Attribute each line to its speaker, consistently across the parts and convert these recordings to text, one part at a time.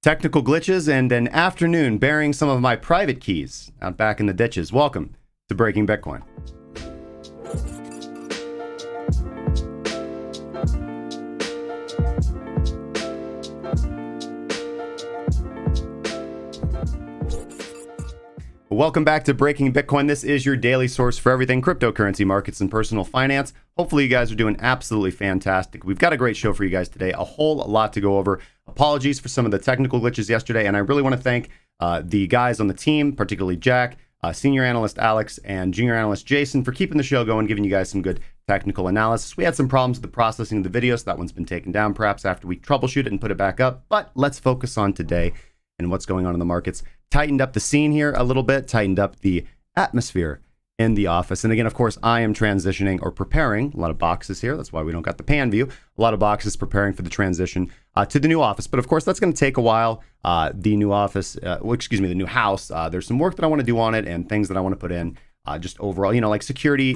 Speaker 1: technical glitches, and an afternoon burying some of my private keys out back in the ditches. Welcome to Breaking Bitcoin. Welcome back to Breaking Bitcoin. This is your daily source for everything cryptocurrency markets and personal finance. Hopefully you guys are doing absolutely fantastic. We've got a great show for you guys today, a whole lot to go over. Apologies for some of the technical glitches yesterday, and I really want to thank the guys on the team, particularly Jack, senior analyst Alex, and junior analyst Jason for keeping the show going, giving you guys some good technical analysis. We had some problems with the processing of the video, so that one's been taken down perhaps after we troubleshoot it and put it back up. But let's focus on today and what's going on in the markets. Tightened up the scene here a little bit, tightened up the atmosphere in the office. And again, of course, I am transitioning or preparing a lot of boxes here. That's why we don't got the pan view. A lot of boxes preparing for the transition to the new office. But of course, that's going to take a while. The new office, the new house, there's some work that I want to do on it and things that I want to put in just overall, like security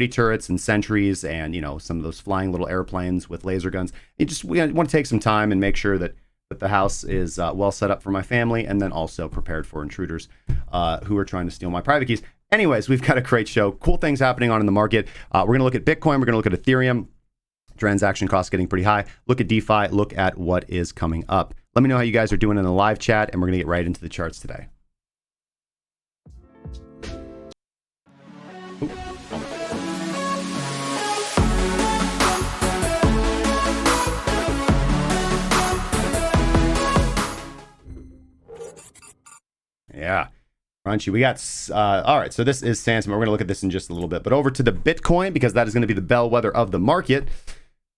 Speaker 1: turrets and sentries and, some of those flying little airplanes with laser guns. We want to take some time and make sure that the house is well set up for my family, and then also prepared for intruders who are trying to steal my private keys. Anyways, we've got a great show. Cool things happening on in the market. We're going to look at Bitcoin. We're going to look at Ethereum. Transaction costs getting pretty high. Look at DeFi. Look at what is coming up. Let me know how you guys are doing in the live chat, and we're going to get right into the charts today. Yeah, crunchy. We got, all right, so this is Sansom. We're going to look at this in just a little bit. But over to the Bitcoin, because that is going to be the bellwether of the market.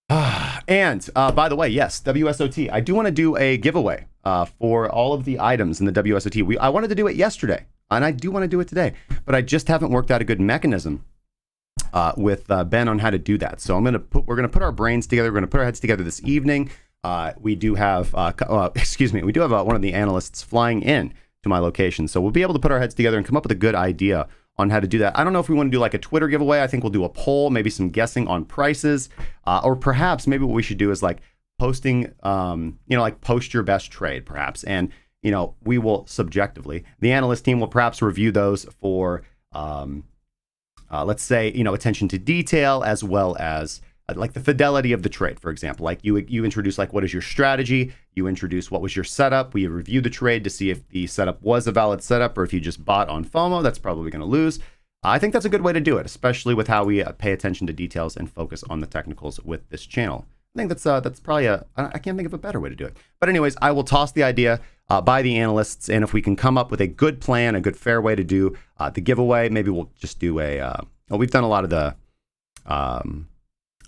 Speaker 1: And by the way, yes, WSOT. I do want to do a giveaway for all of the items in the WSOT. I wanted to do it yesterday, and I do want to do it today. But I just haven't worked out a good mechanism with Ben on how to do that. So we're going to put our brains together. We're going to put our heads together this evening. We do have, one of the analysts flying in to my location. So we'll be able to put our heads together and come up with a good idea on how to do that. I don't know if we want to do like a Twitter giveaway. I think we'll do a poll, maybe some guessing on prices, or perhaps maybe what we should do is like posting, post your best trade perhaps. And, we will subjectively, the analyst team will perhaps review those for, let's say, attention to detail as well as like the fidelity of the trade, for example. Like you introduce like, what is your strategy? You introduce what was your setup. We review the trade to see if the setup was a valid setup, or if you just bought on FOMO, that's probably going to lose. I think that's a good way to do it, especially with how we pay attention to details and focus on the technicals with this channel. I think that's probably I can't think of a better way to do it. But anyways, I will toss the idea by the analysts, and if we can come up with a good plan, a good fair way to do the giveaway, maybe we'll just do we've done a lot of the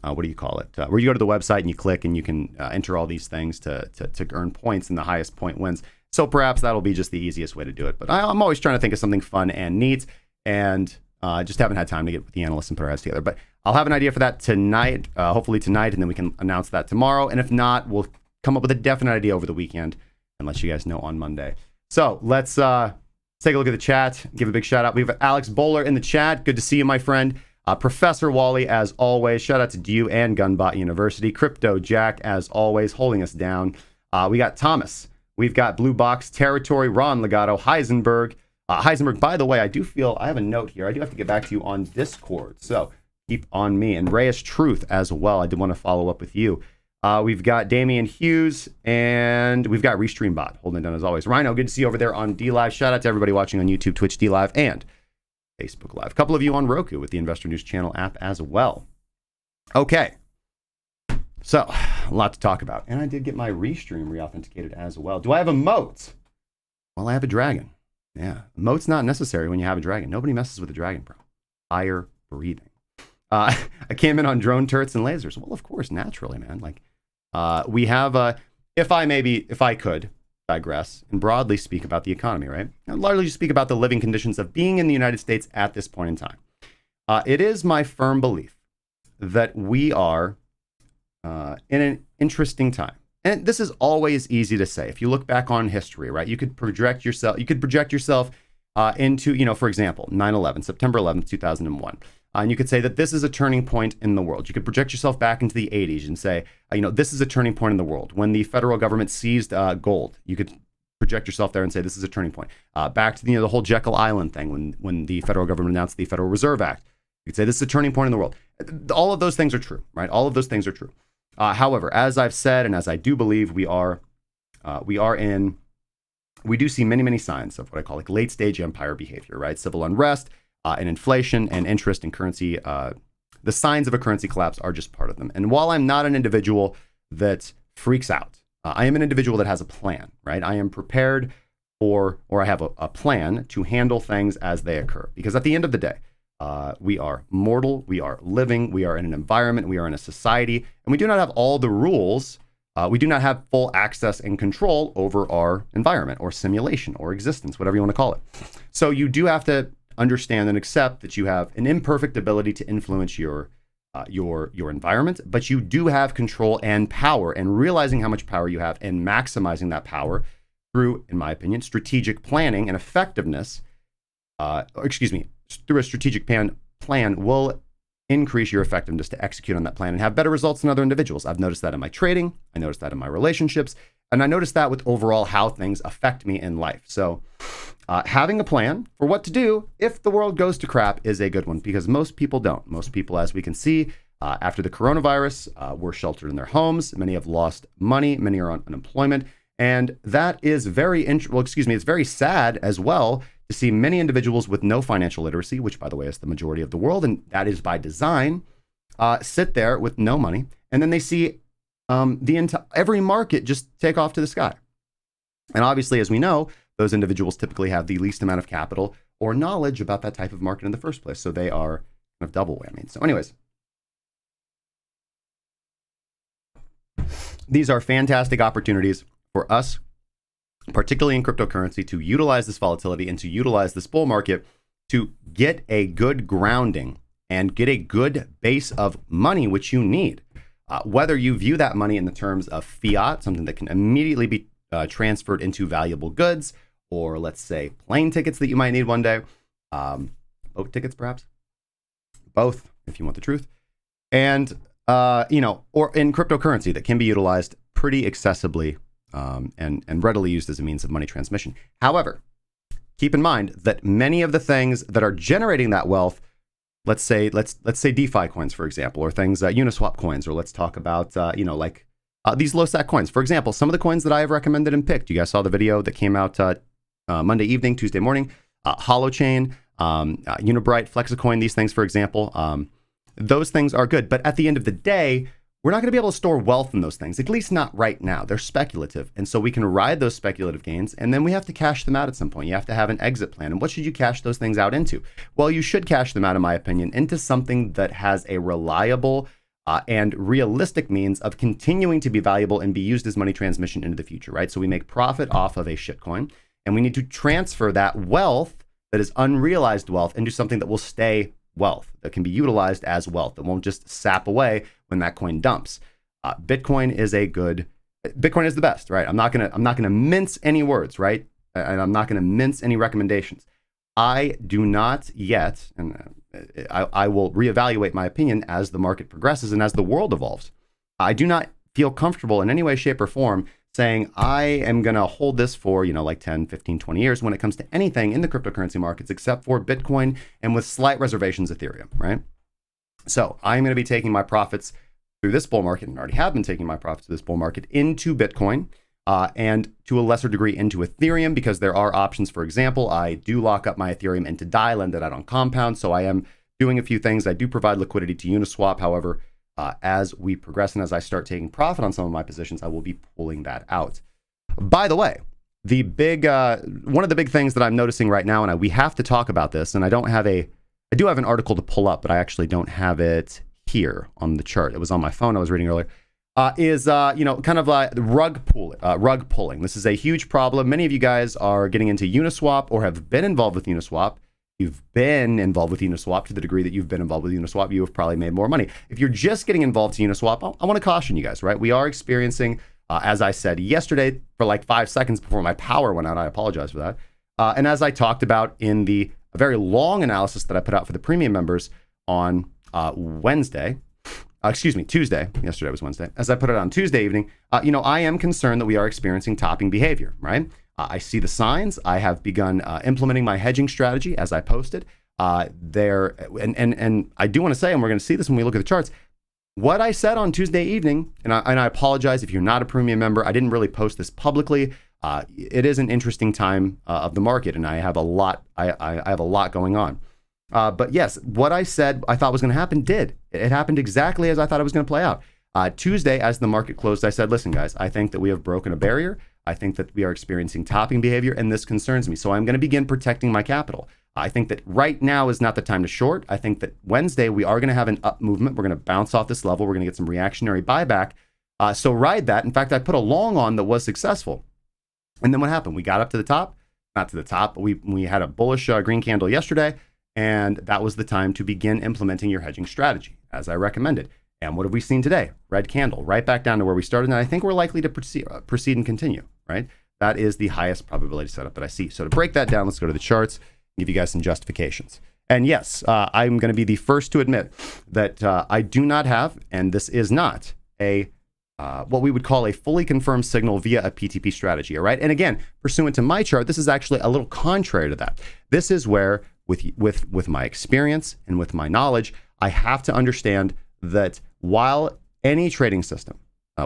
Speaker 1: what do you call it? Where you go to the website and you click and you can enter all these things to earn points, and the highest point wins. So perhaps that'll be just the easiest way to do it. But I'm always trying to think of something fun and neat, and just haven't had time to get with the analysts and put our heads together. But I'll have an idea for that tonight, hopefully tonight, and then we can announce that tomorrow. And if not, we'll come up with a definite idea over the weekend and let you guys know on Monday. So let's take a look at the chat. Give a big shout out. We have Alex Bowler in the chat. Good to see you, my friend. Professor Wally, as always. Shout out to Dew and Gunbot University. Crypto Jack, as always, holding us down. We got Thomas. We've got Blue Box Territory, Ron Legato, Heisenberg. Heisenberg, by the way, I have a note here. I do have to get back to you on Discord, so keep on me. And Reyes Truth as well. I did want to follow up with you. We've got Damian Hughes, and we've got Restreambot holding it down as always. Rhino, good to see you over there on DLive. Shout out to everybody watching on YouTube, Twitch, DLive, and Facebook Live. A couple of you on Roku with the Investor News Channel app as well. Okay. So, a lot to talk about. And I did get my Restream reauthenticated as well. Do I have a moat? Well, I have a dragon. Yeah. A moat's not necessary when you have a dragon. Nobody messes with a dragon, bro. Fire breathing. I came in on drone turrets and lasers. Well, of course, naturally, man. Like, we have, if I could digress and broadly speak about the economy, right? And largely speak about the living conditions of being in the United States at this point in time. It is my firm belief that we are in an interesting time. And this is always easy to say. If you look back on history, right, you could project yourself into, for example, 9/11, September 11th, 2001. And you could say that this is a turning point in the world. You could project yourself back into the 80s and say, this is a turning point in the world. When the federal government seized gold, you could project yourself there and say this is a turning point. Back to the whole Jekyll Island thing, when the federal government announced the Federal Reserve Act, you could say this is a turning point in the world. All of those things are true, right? All of those things are true. However, as I've said, and as I do believe, we do see many, many signs of what I call like late stage empire behavior, right? Civil unrest and inflation and interest in currency. The signs of a currency collapse are just part of them. And while I'm not an individual that freaks out, I am an individual that has a plan, right? I am prepared or I have a plan to handle things as they occur. Because at the end of the day, we are mortal, we are living, we are in an environment, we are in a society, and we do not have all the rules. We do not have full access and control over our environment or simulation or existence, whatever you want to call it. So you do have to understand and accept that you have an imperfect ability to influence your environment, but you do have control and power, and realizing how much power you have and maximizing that power through, in my opinion, strategic planning and effectiveness, through a strategic plan will increase your effectiveness to execute on that plan and have better results than other individuals. I've noticed that in my trading, I noticed that in my relationships, and I noticed that with overall how things affect me in life. So having a plan for what to do if the world goes to crap is a good one, because most people don't. Most people, as we can see, after the coronavirus, were sheltered in their homes. Many have lost money. Many are on unemployment. And that is it's very sad as well to see many individuals with no financial literacy, which, by the way, is the majority of the world, and that is by design, sit there with no money, and then they see every market just take off to the sky. And obviously, as we know, those individuals typically have the least amount of capital or knowledge about that type of market in the first place, so they are kind of double whammy. So anyways, these are fantastic opportunities for us, particularly in cryptocurrency, to utilize this volatility and to utilize this bull market to get a good grounding and get a good base of money, which you need. Whether you view that money in the terms of fiat, something that can immediately be transferred into valuable goods, or let's say plane tickets that you might need one day, boat tickets perhaps, both if you want the truth, and or in cryptocurrency that can be utilized pretty accessibly and readily used as a means of money transmission. However, keep in mind that many of the things that are generating that wealth, let's say DeFi coins, for example, or things Uniswap coins, or let's talk about these low stack coins. For example, some of the coins that I have recommended and picked. You guys saw the video that came out Monday evening, Tuesday morning. Holochain, Unibright, Flexicoin. These things, for example, those things are good. But at the end of the day, we're not going to be able to store wealth in those things, at least not right now. They're speculative. And so we can ride those speculative gains, and then we have to cash them out at some point. You have to have an exit plan. And what should you cash those things out into? Well, you should cash them out, in my opinion, into something that has a reliable and realistic means of continuing to be valuable and be used as money transmission into the future, right? So we make profit off of a shitcoin, and we need to transfer that wealth that is unrealized wealth into something that will stay wealth, that can be utilized as wealth, that won't just sap away when that coin dumps. Bitcoin is the best, right? I'm not gonna mince any words, right? And I'm not gonna mince any recommendations. I do not yet, and I will reevaluate my opinion as the market progresses and as the world evolves. I do not feel comfortable in any way, shape, or form saying I am going to hold this for, like 10, 15, 20 years when it comes to anything in the cryptocurrency markets except for Bitcoin, and with slight reservations, Ethereum, right? So I'm going to be taking my profits through this bull market, and already have been taking my profits through this bull market, into Bitcoin, and to a lesser degree into Ethereum, because there are options. For example, I do lock up my Ethereum into DAI, lend it out on Compound. So I am doing a few things. I do provide liquidity to Uniswap. However, as we progress and as I start taking profit on some of my positions, I will be pulling that out. By the way, the big one of the big things that I'm noticing right now, and we have to talk about this, and I do have an article to pull up, but I actually don't have it here on the chart. It was on my phone. I was reading earlier. Is kind of rug pulling. This is a huge problem. Many of you guys are getting into Uniswap or have been involved with Uniswap. You've been involved with Uniswap to the degree that you've been involved with Uniswap, you have probably made more money. If you're just getting involved with Uniswap, I want to caution you guys, right? We are experiencing, as I said yesterday, for like 5 seconds before my power went out, I apologize for that. And as I talked about in the very long analysis that I put out for the premium members on Tuesday. Yesterday was Wednesday. As I put it on Tuesday evening, I am concerned that we are experiencing topping behavior, right? I see the signs. I have begun implementing my hedging strategy as I posted. And I do want to say, and we're going to see this when we look at the charts, what I said on Tuesday evening, and I apologize if you're not a premium member, I didn't really post this publicly. It is an interesting time of the market, and I have a lot. I have a lot going on. But yes, what I said I thought was going to happen did. It happened exactly as I thought it was going to play out. Tuesday, as the market closed, I said, listen, guys, I think that we have broken a barrier. I think that we are experiencing topping behavior, and this concerns me. So I'm going to begin protecting my capital. I think that right now is not the time to short. I think that Wednesday, we are going to have an up movement. We're going to bounce off this level. We're going to get some reactionary buyback. So ride that. In fact, I put a long on that was successful. And then what happened? We got up to the top, not to the top, but we had a bullish green candle yesterday. And that was the time to begin implementing your hedging strategy, as I recommended. And what have we seen today? Red candle, right back down to where we started. And I think we're likely to proceed and continue, right? That is the highest probability setup that I see. So to break that down, let's go to the charts, give you guys some justifications. And yes, I'm going to be the first to admit that I do not have, and this is not a what we would call a fully confirmed signal via a PTP strategy, all right? And again, pursuant to my chart, this is actually a little contrary to that. This is where, with my experience and with my knowledge, I have to understand that while any trading system,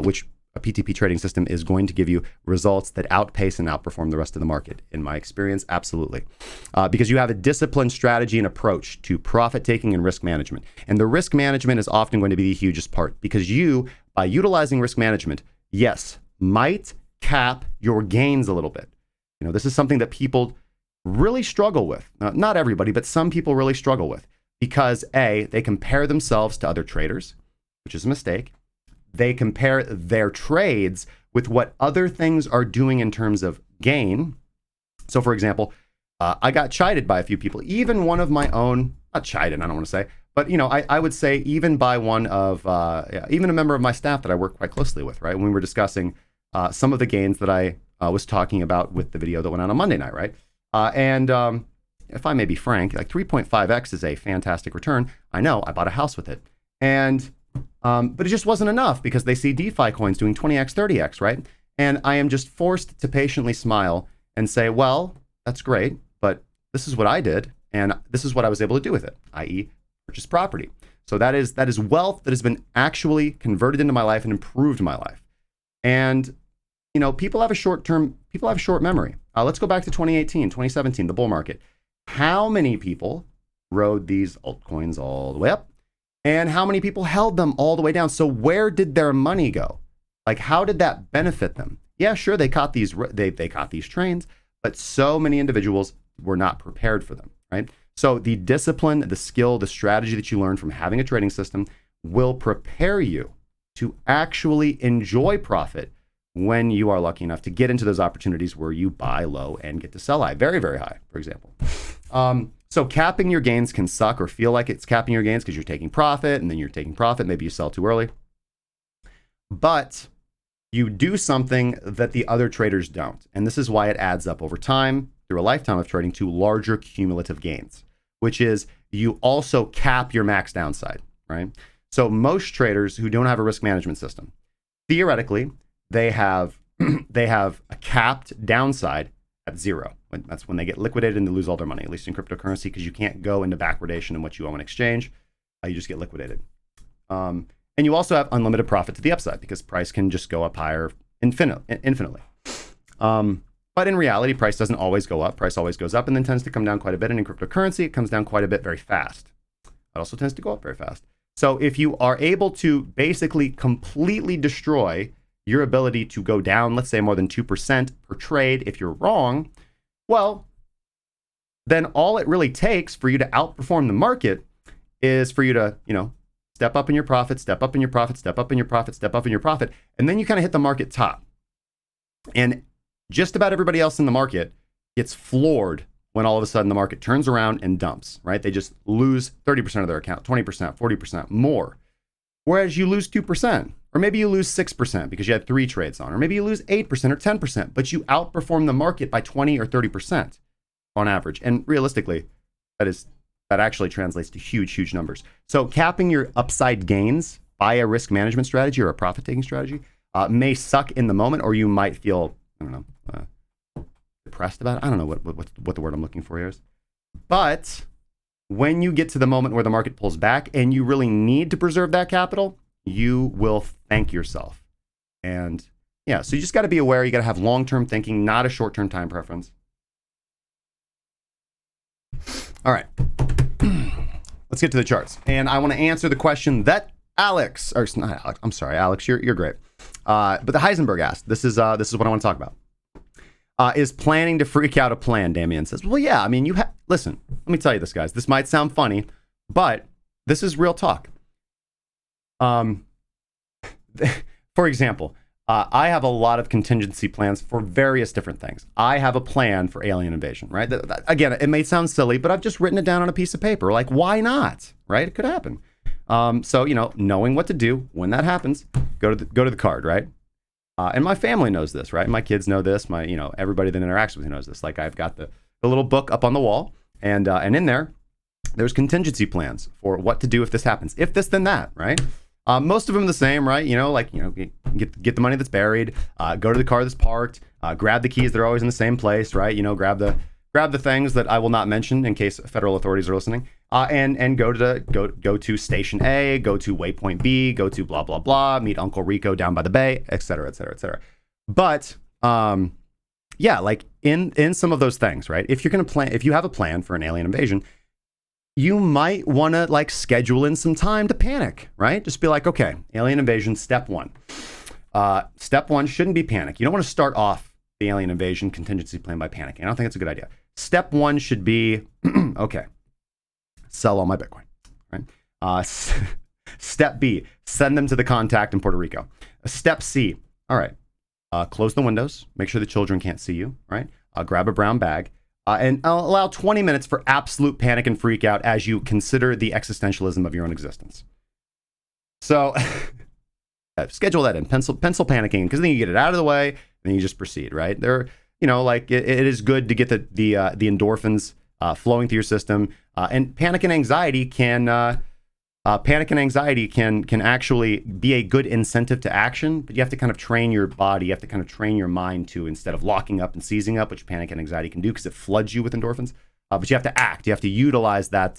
Speaker 1: which a PTP trading system is going to give you results that outpace and outperform the rest of the market. In my experience, absolutely. Because you have a disciplined strategy and approach to profit taking and risk management. And the risk management is often going to be the hugest part because you, by utilizing risk management, yes, might cap your gains a little bit. This is something that people really struggle with. Not everybody, but some people really struggle with because A, they compare themselves to other traders, which is a mistake. They compare their trades with what other things are doing in terms of gain. So for example, I got chided by a few people, even one of my own, not chided, I don't want to say, but I would say even by one of, even a member of my staff that I work quite closely with, right? When we were discussing some of the gains that I was talking about with the video that went out on Monday night, right? And if I may be frank, like 3.5x is a fantastic return. I know, I bought a house with it. But it just wasn't enough because they see DeFi coins doing 20x, 30x, right? And I am just forced to patiently smile and say, well, that's great, but this is what I did, and this is what I was able to do with it, i.e. purchase property. So that is wealth that has been actually converted into my life and improved my life. And, people have a short memory. Let's go back to 2018, 2017, the bull market. How many people rode these altcoins all the way up? And how many people held them all the way down? So where did their money go? Like, how did that benefit them? Yeah, sure, they caught these trains, but so many individuals were not prepared for them, right? So the discipline, the skill, the strategy that you learn from having a trading system will prepare you to actually enjoy profit when you are lucky enough to get into those opportunities where you buy low and get to sell high, very, very high, for example. So capping your gains can suck or feel like it's capping your gains because you're taking profit and then you're taking profit. Maybe you sell too early. But you do something that the other traders don't. And this is why it adds up over time through a lifetime of trading to larger cumulative gains, which is you also cap your max downside, right? So most traders who don't have a risk management system, theoretically, they have a capped downside at zero. That's when they get liquidated and they lose all their money, at least in cryptocurrency, because you can't go into backwardation in what you owe in exchange. You just get liquidated. And you also have unlimited profit to the upside because price can just go up higher infinitely. But in reality, price doesn't always go up. Price always goes up and then tends to come down quite a bit. And in cryptocurrency, it comes down quite a bit very fast. It also tends to go up very fast. So if you are able to basically completely destroy your ability to go down, let's say more than 2% per trade, if you're wrong, well, then all it really takes for you to outperform the market is for you to, step up in your profit, step up in your profit, step up in your profit, step up in your profit. And then you kind of hit the market top. And just about everybody else in the market gets floored when all of a sudden the market turns around and dumps, right? They just lose 30% of their account, 20%, 40% more. Whereas you lose 2%, or maybe you lose 6% because you had 3 trades on, or maybe you lose 8% or 10%, but you outperform the market by 20 or 30% on average. And realistically, that is That actually translates to huge numbers. So capping your upside gains by a risk management strategy or a profit-taking strategy may suck in the moment, or you might feel, I don't know, depressed about it. I don't know what the word I'm looking for here is. But when you get to the moment where the market pulls back and you really need to preserve that capital, you will thank yourself. And yeah, so you just got to be aware. You got to have long-term thinking, not a short-term time preference. All right, let's get to the charts. And I want to answer the question that Alex, or not Alex, I'm sorry, Alex, you're great. But the Heisenberg asked, this is what I want to talk about. Is planning to freak out a plan, Damien says. Well, yeah, I mean, listen, let me tell you this, guys. This might sound funny, but this is real talk. For example, I have a lot of contingency plans for various different things. I have a plan for alien invasion, right? Again, it may sound silly, but I've just written it down on a piece of paper. Like, why not, right? It could happen. So, knowing what to do when that happens, go to the card, right? And my family knows this, right? My kids know this. Everybody that interacts with me knows this. Like, I've got the little book up on the wall, and in there's contingency plans for what to do if this happens. If this, then that, right? Most of them the same, right? Get the money that's buried, go to the car that's parked, grab the keys. They're always in the same place, right? Grab the things that I will not mention in case federal authorities are listening, and go to station A, go to waypoint B, go to blah blah blah, meet Uncle Rico down by the bay, etc., etc., etc. But yeah, like in some of those things, right? If you have a plan for an alien invasion, you might want to like schedule in some time to panic, right? Just be like, okay, alien invasion, step one. Step one shouldn't be panic. You don't want to start off the alien invasion contingency plan by panicking. I don't think it's a good idea. Step one should be, okay, sell all my Bitcoin, right? Step B, send them to the contact in Puerto Rico. Step C, all right, close the windows, make sure the children can't see you, right? Grab a brown bag. And allow 20 minutes for absolute panic and freak out as you consider the existentialism of your own existence. So schedule that in, pencil panicking, because then you get it out of the way, and then you just proceed, right? It is good to get the endorphins flowing through your system, and panic and anxiety can actually be a good incentive to action, but you have to kind of train your body, you have to kind of train your mind to, instead of locking up and seizing up, which panic and anxiety can do because it floods you with endorphins. But you have to act. You have to utilize that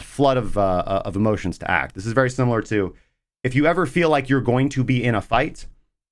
Speaker 1: flood of emotions to act. This is very similar to if you ever feel like you're going to be in a fight.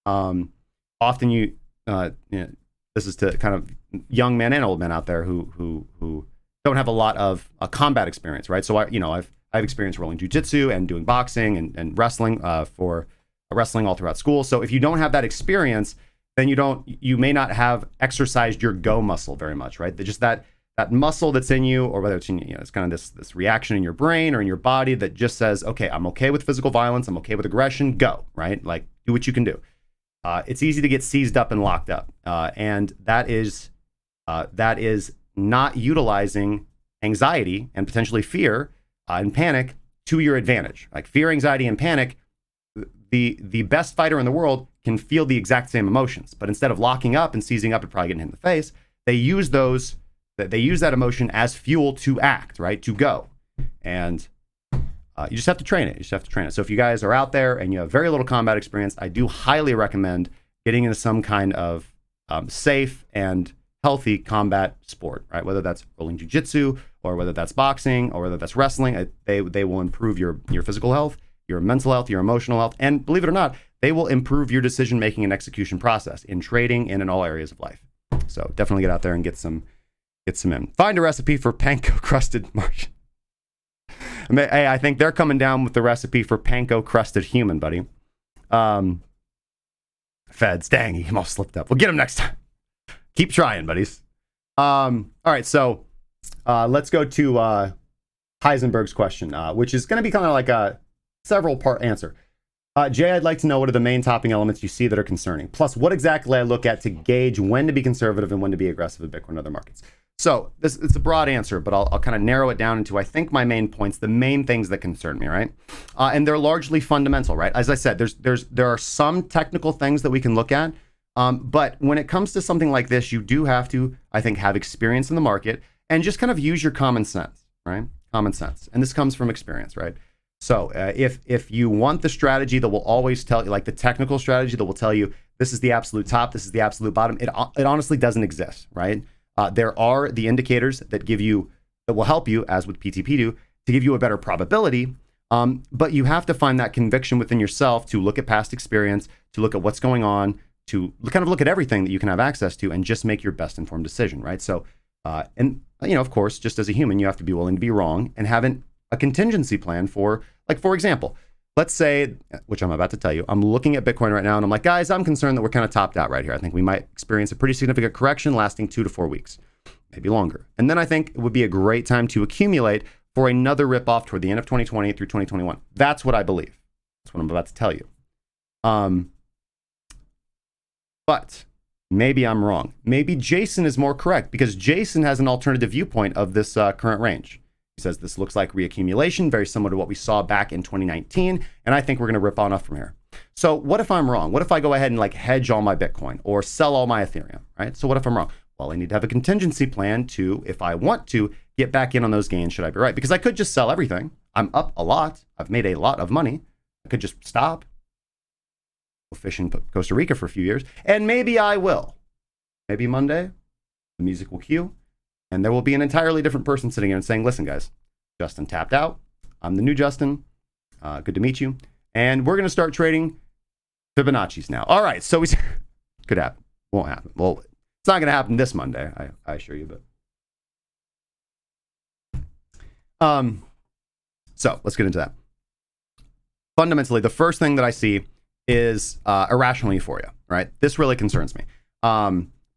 Speaker 1: Often this is to kind of young men and old men out there who don't have a lot of combat experience, right? So I've experienced rolling jiu-jitsu and doing boxing and wrestling for wrestling all throughout school. So if you don't have that experience, then you may not have exercised your go muscle very much, right? Just that muscle that's in you, or whether it's in it's kind of this reaction in your brain or in your body that just says, okay, I'm okay with physical violence, I'm okay with aggression, go, right? Like, do what you can do. It's easy to get seized up and locked up, and that is not utilizing anxiety and potentially fear and panic to your advantage. Like fear, anxiety, and panic, the best fighter in the world can feel the exact same emotions, but instead of locking up and seizing up and probably getting hit in the face, they use that emotion as fuel to act, right? To go. And you just have to train it. So if you guys are out there and you have very little combat experience, I do highly recommend getting into some kind of safe and healthy combat sport, right? Whether that's rolling jiu-jitsu or whether that's boxing or whether that's wrestling, they will improve your physical health, your mental health, your emotional health, and believe it or not, they will improve your decision-making and execution process in trading and in all areas of life. So definitely get out there and get some in. Find a recipe for panko-crusted Martian. Hey, I think they're coming down with the recipe for panko-crusted human, buddy. Feds, dang, he almost slipped up. We'll get him next time. Keep trying, buddies. All right, so let's go to Heisenberg's question, which is going to be kind of like a several-part answer. Jay, I'd like to know what are the main topping elements you see that are concerning, plus what exactly I look at to gauge when to be conservative and when to be aggressive in Bitcoin and other markets. So it's a broad answer, but I'll kind of narrow it down into, I think, my main points, the main things that concern me, right? And they're largely fundamental, right? As I said, there are some technical things that we can look at, but when it comes to something like this, you do have to, I think, have experience in the market and just kind of use your common sense, right? Common sense. And this comes from experience, right? So if you want the strategy that will always tell you, like the technical strategy that will tell you this is the absolute top, this is the absolute bottom, it honestly doesn't exist, right? There are the indicators that will help you, as with PTP do, to give you a better probability. But you have to find that conviction within yourself to look at past experience, to look at what's going on, to kind of look at everything that you can have access to, and just make your best informed decision, right? So, and of course, just as a human, you have to be willing to be wrong and have a contingency plan for, like, for example, let's say, which I'm about to tell you, I'm looking at Bitcoin right now and I'm like, guys, I'm concerned that we're kind of topped out right here. I think we might experience a pretty significant correction lasting 2 to 4 weeks, maybe longer. And then I think it would be a great time to accumulate for another rip-off toward the end of 2020 through 2021. That's what I believe. That's what I'm about to tell you. But maybe I'm wrong. Maybe Jason is more correct, because Jason has an alternative viewpoint of this current range. He says this looks like reaccumulation, very similar to what we saw back in 2019, and I think we're going to rip on up from here. So what if I'm wrong? What if I go ahead and like hedge all my Bitcoin or sell all my Ethereum, right? So what if I'm wrong? Well, I need to have a contingency plan to, if I want to, get back in on those gains should I be right. Because I could just sell everything. I'm up a lot. I've made a lot of money. I could just stop, go fish in Costa Rica for a few years, and maybe I will. Maybe Monday, the music will cue, and there will be an entirely different person sitting here and saying, listen, guys, Justin tapped out. I'm the new Justin. Good to meet you. And we're going to start trading Fibonacci's now. All right, so we could happen. Won't happen. Well, it's not going to happen this Monday, I assure you. But so let's get into that. Fundamentally, the first thing that I see is irrational euphoria, right? This really concerns me,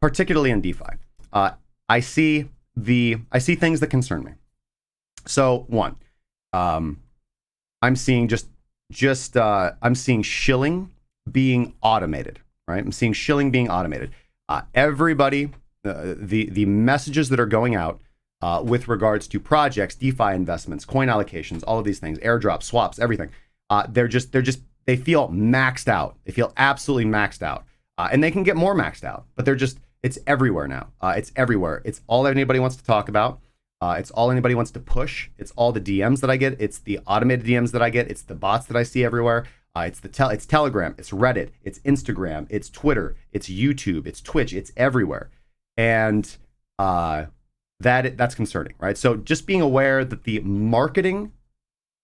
Speaker 1: particularly in DeFi. I see things that concern me. So one, I'm seeing I'm seeing shilling being automated, right? I'm seeing shilling being automated. Everybody, the messages that are going out with regards to projects, DeFi investments, coin allocations, all of these things, airdrops, swaps, everything. They feel maxed out. They feel absolutely maxed out, and they can get more maxed out. But it's everywhere now. It's everywhere. It's all anybody wants to talk about. It's all anybody wants to push. It's all the DMs that I get. It's the automated DMs that I get. It's the bots that I see everywhere. It's Telegram. It's Reddit. It's Instagram. It's Twitter. It's YouTube. It's Twitch. It's everywhere, and that's concerning, right? So just being aware that the marketing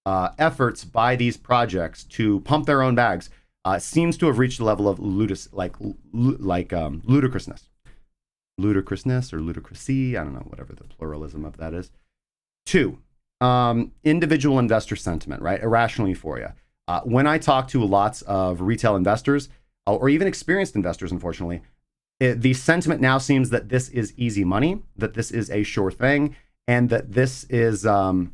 Speaker 1: efforts by these projects to pump their own bags seems to have reached a level of ludicrousness. Ludicrousness or ludicrousy, I don't know, whatever the pluralism of that is. 2, individual investor sentiment, right? Irrational euphoria. When I talk to lots of retail investors, or even experienced investors, unfortunately, the sentiment now seems that this is easy money, that this is a sure thing, and that this is that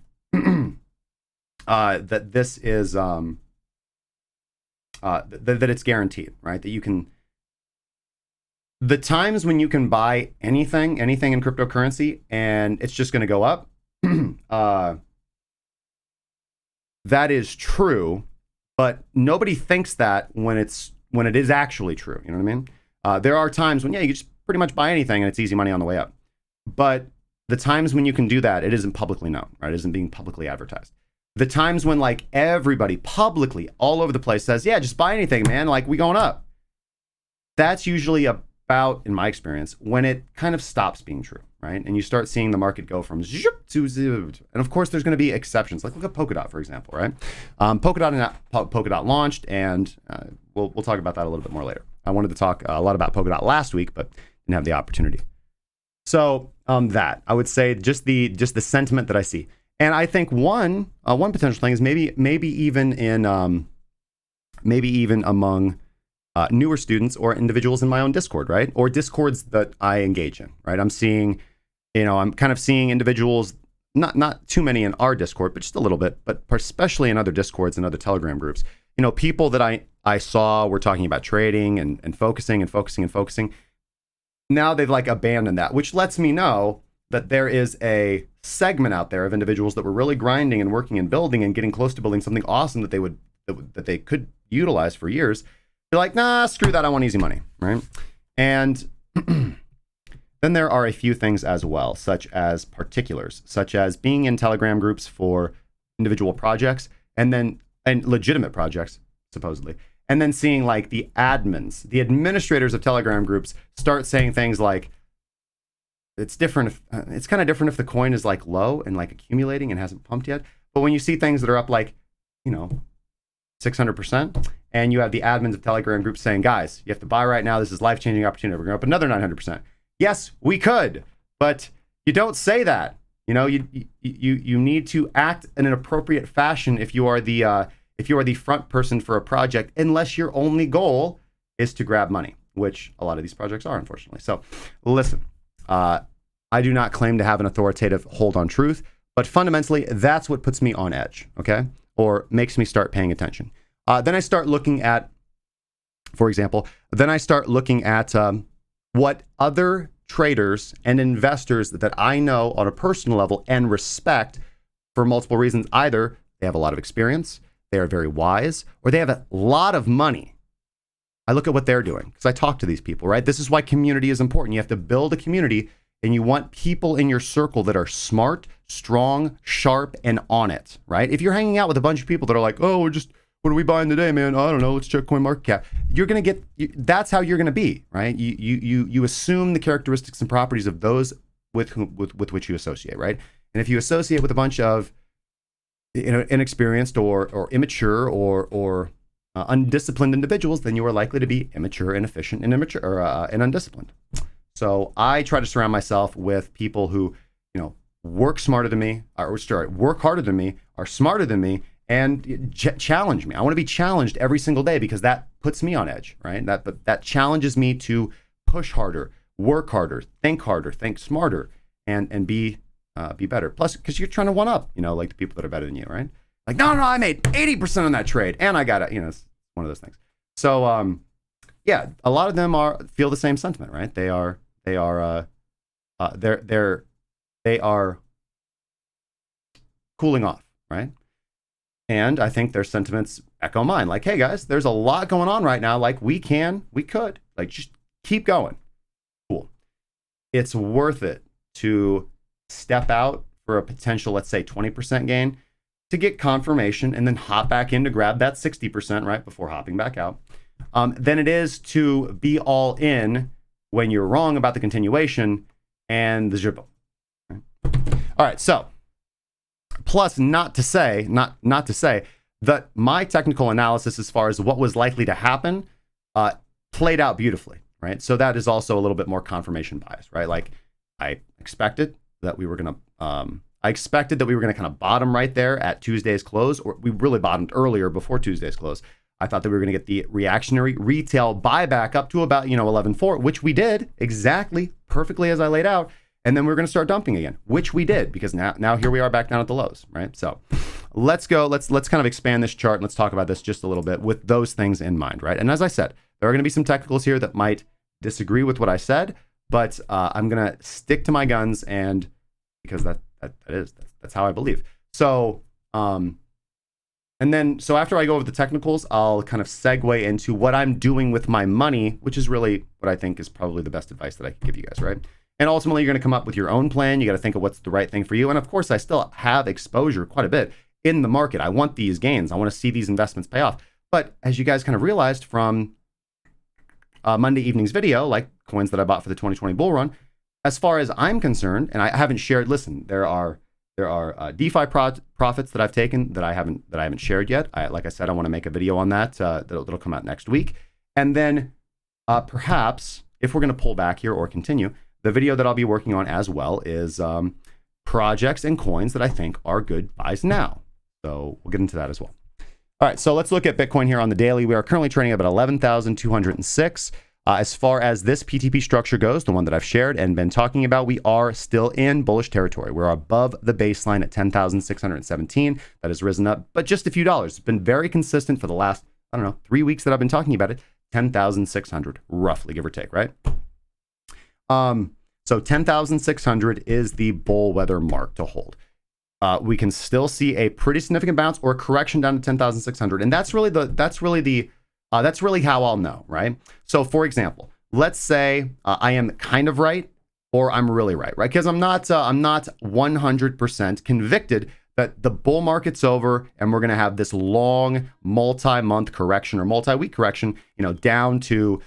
Speaker 1: it's guaranteed, right? That you can. The times when you can buy anything in cryptocurrency and it's just going to go up, that is true, but nobody thinks that when it is actually true. You know what I mean? There are times when, you just pretty much buy anything and it's easy money on the way up. But the times when you can do that, it isn't publicly known, right? It isn't being publicly advertised. The times when like everybody publicly all over the place says, yeah, just buy anything, man, like we going up. That's usually about, in my experience, when it kind of stops being true, right? And you start seeing the market go from zip to zip. And of course, there's going to be exceptions. Like look at Polkadot, for example, right? Polkadot launched, and we'll talk about that a little bit more later. I wanted to talk a lot about Polkadot last week, but didn't have the opportunity. So that I would say just the sentiment that I see, and I think one potential thing is maybe even among newer students or individuals in my own Discord, right? Or Discords that I engage in, right? I'm kind of seeing individuals, not too many in our Discord, but just a little bit, but especially in other Discords and other Telegram groups, people that I saw were talking about trading and focusing. Now they've like abandoned that, which lets me know that there is a segment out there of individuals that were really grinding and working and building and getting close to building something awesome that they could utilize for years. They're like, nah, screw that. I want easy money, right? And Then there are a few things as well, such as particulars, such as being in Telegram groups for individual projects and legitimate projects, supposedly. And then seeing like the admins, the administrators of Telegram groups start saying things like, it's different. It's kind of different if the coin is like low and like accumulating and hasn't pumped yet. But when you see things that are up like, 600%, and you have the admins of Telegram groups saying, guys, you have to buy right now. This is life-changing opportunity. We're going up another 900%. Yes, we could, but you don't say that. You need to act in an appropriate fashion if you are the front person for a project, unless your only goal is to grab money, which a lot of these projects are, unfortunately. So listen, I do not claim to have an authoritative hold on truth, but fundamentally, that's what puts me on edge, okay? Or makes me start paying attention. Then I start looking at, for example, what other traders and investors that I know on a personal level and respect for multiple reasons. Either they have a lot of experience, they are very wise, or they have a lot of money. I look at what they're doing because I talk to these people, right? This is why community is important. You have to build a community, and you want people in your circle that are smart, strong, sharp, and on it, right? If you're hanging out with a bunch of people that are like, oh, what are we buying today, man? I don't know. Let's check CoinMarketCap. You're going to that's how you're going to be, right? You assume the characteristics and properties of those with which you associate, right? And if you associate with a bunch of inexperienced or immature or undisciplined individuals, then you are likely to be immature, inefficient, and and undisciplined. So I try to surround myself with people who, work smarter than me, work harder than me, are smarter than me, and challenge me. I want to be challenged every single day because that puts me on edge, right? That challenges me to push harder, work harder, think smarter, and be better. Plus, because you're trying to one up, like the people that are better than you, right? Like, no, I made 80% on that trade, and I got it. It's one of those things. So, yeah, a lot of them feel the same sentiment, right? They are cooling off, right? And I think their sentiments echo mine. Like, hey guys, there's a lot going on right now. Like, we could, like, just keep going. Cool. It's worth it to step out for a potential, let's say, 20% gain to get confirmation and then hop back in to grab that 60%, right, before hopping back out. Than it is to be all in when you're wrong about the continuation and the dribble. Right? All right, so plus not to say that my technical analysis as far as what was likely to happen played out beautifully, right? So that is also a little bit more confirmation bias, right? Like I expected that we were going to kind of bottom right there at Tuesday's close, or we really bottomed earlier before Tuesday's close. I thought that we were going to get the reactionary retail buyback up to about 11.4, which we did exactly perfectly as I laid out, and then we were going to start dumping again, which we did because now here we are back down at the lows, right? So let's go. Let's kind of expand this chart and let's talk about this just a little bit with those things in mind, right? And as I said, there are going to be some technicals here that might disagree with what I said, but I'm going to stick to my guns, and because that's how I believe. So so after I go over the technicals, I'll kind of segue into what I'm doing with my money, which is really what I think is probably the best advice that I can give you guys, right? And ultimately, you're going to come up with your own plan. You got to think of what's the right thing for you. And of course, I still have exposure quite a bit in the market. I want these gains. I want to see these investments pay off. But as you guys kind of realized from Monday evening's video, like coins that I bought for the 2020 bull run, as far as I'm concerned, and I haven't shared, listen, there are DeFi profits that I've taken that I haven't shared yet. Like I said, I want to make a video on that that'll come out next week. And then perhaps if we're going to pull back here or continue, the video that I'll be working on as well is projects and coins that I think are good buys now. So we'll get into that as well. All right, so let's look at Bitcoin here on the daily. We are currently trading about 11,206. As far as this PTP structure goes, the one that I've shared and been talking about, we are still in bullish territory. We're above the baseline at 10,617. That has risen up, but just a few dollars. It's been very consistent for the last, 3 weeks that I've been talking about it. 10,600, roughly, give or take, right? So 10,600 is the bull weather mark to hold. We can still see a pretty significant bounce or correction down to 10,600, and that's really how I'll know, right? So for example, let's say I am kind of right or I'm really right? Because I'm not 100% convicted that the bull market's over and we're going to have this long multi-month correction or multi-week correction, down to,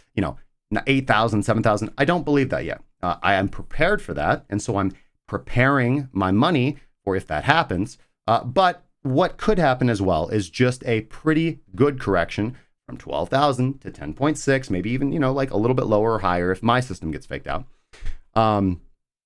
Speaker 1: 8,000, 7,000. I don't believe that yet. I am prepared for that. And so I'm preparing my money for if that happens. But what could happen as well is just a pretty good correction from 12,000 to 10.6, maybe even, like a little bit lower or higher if my system gets faked out. And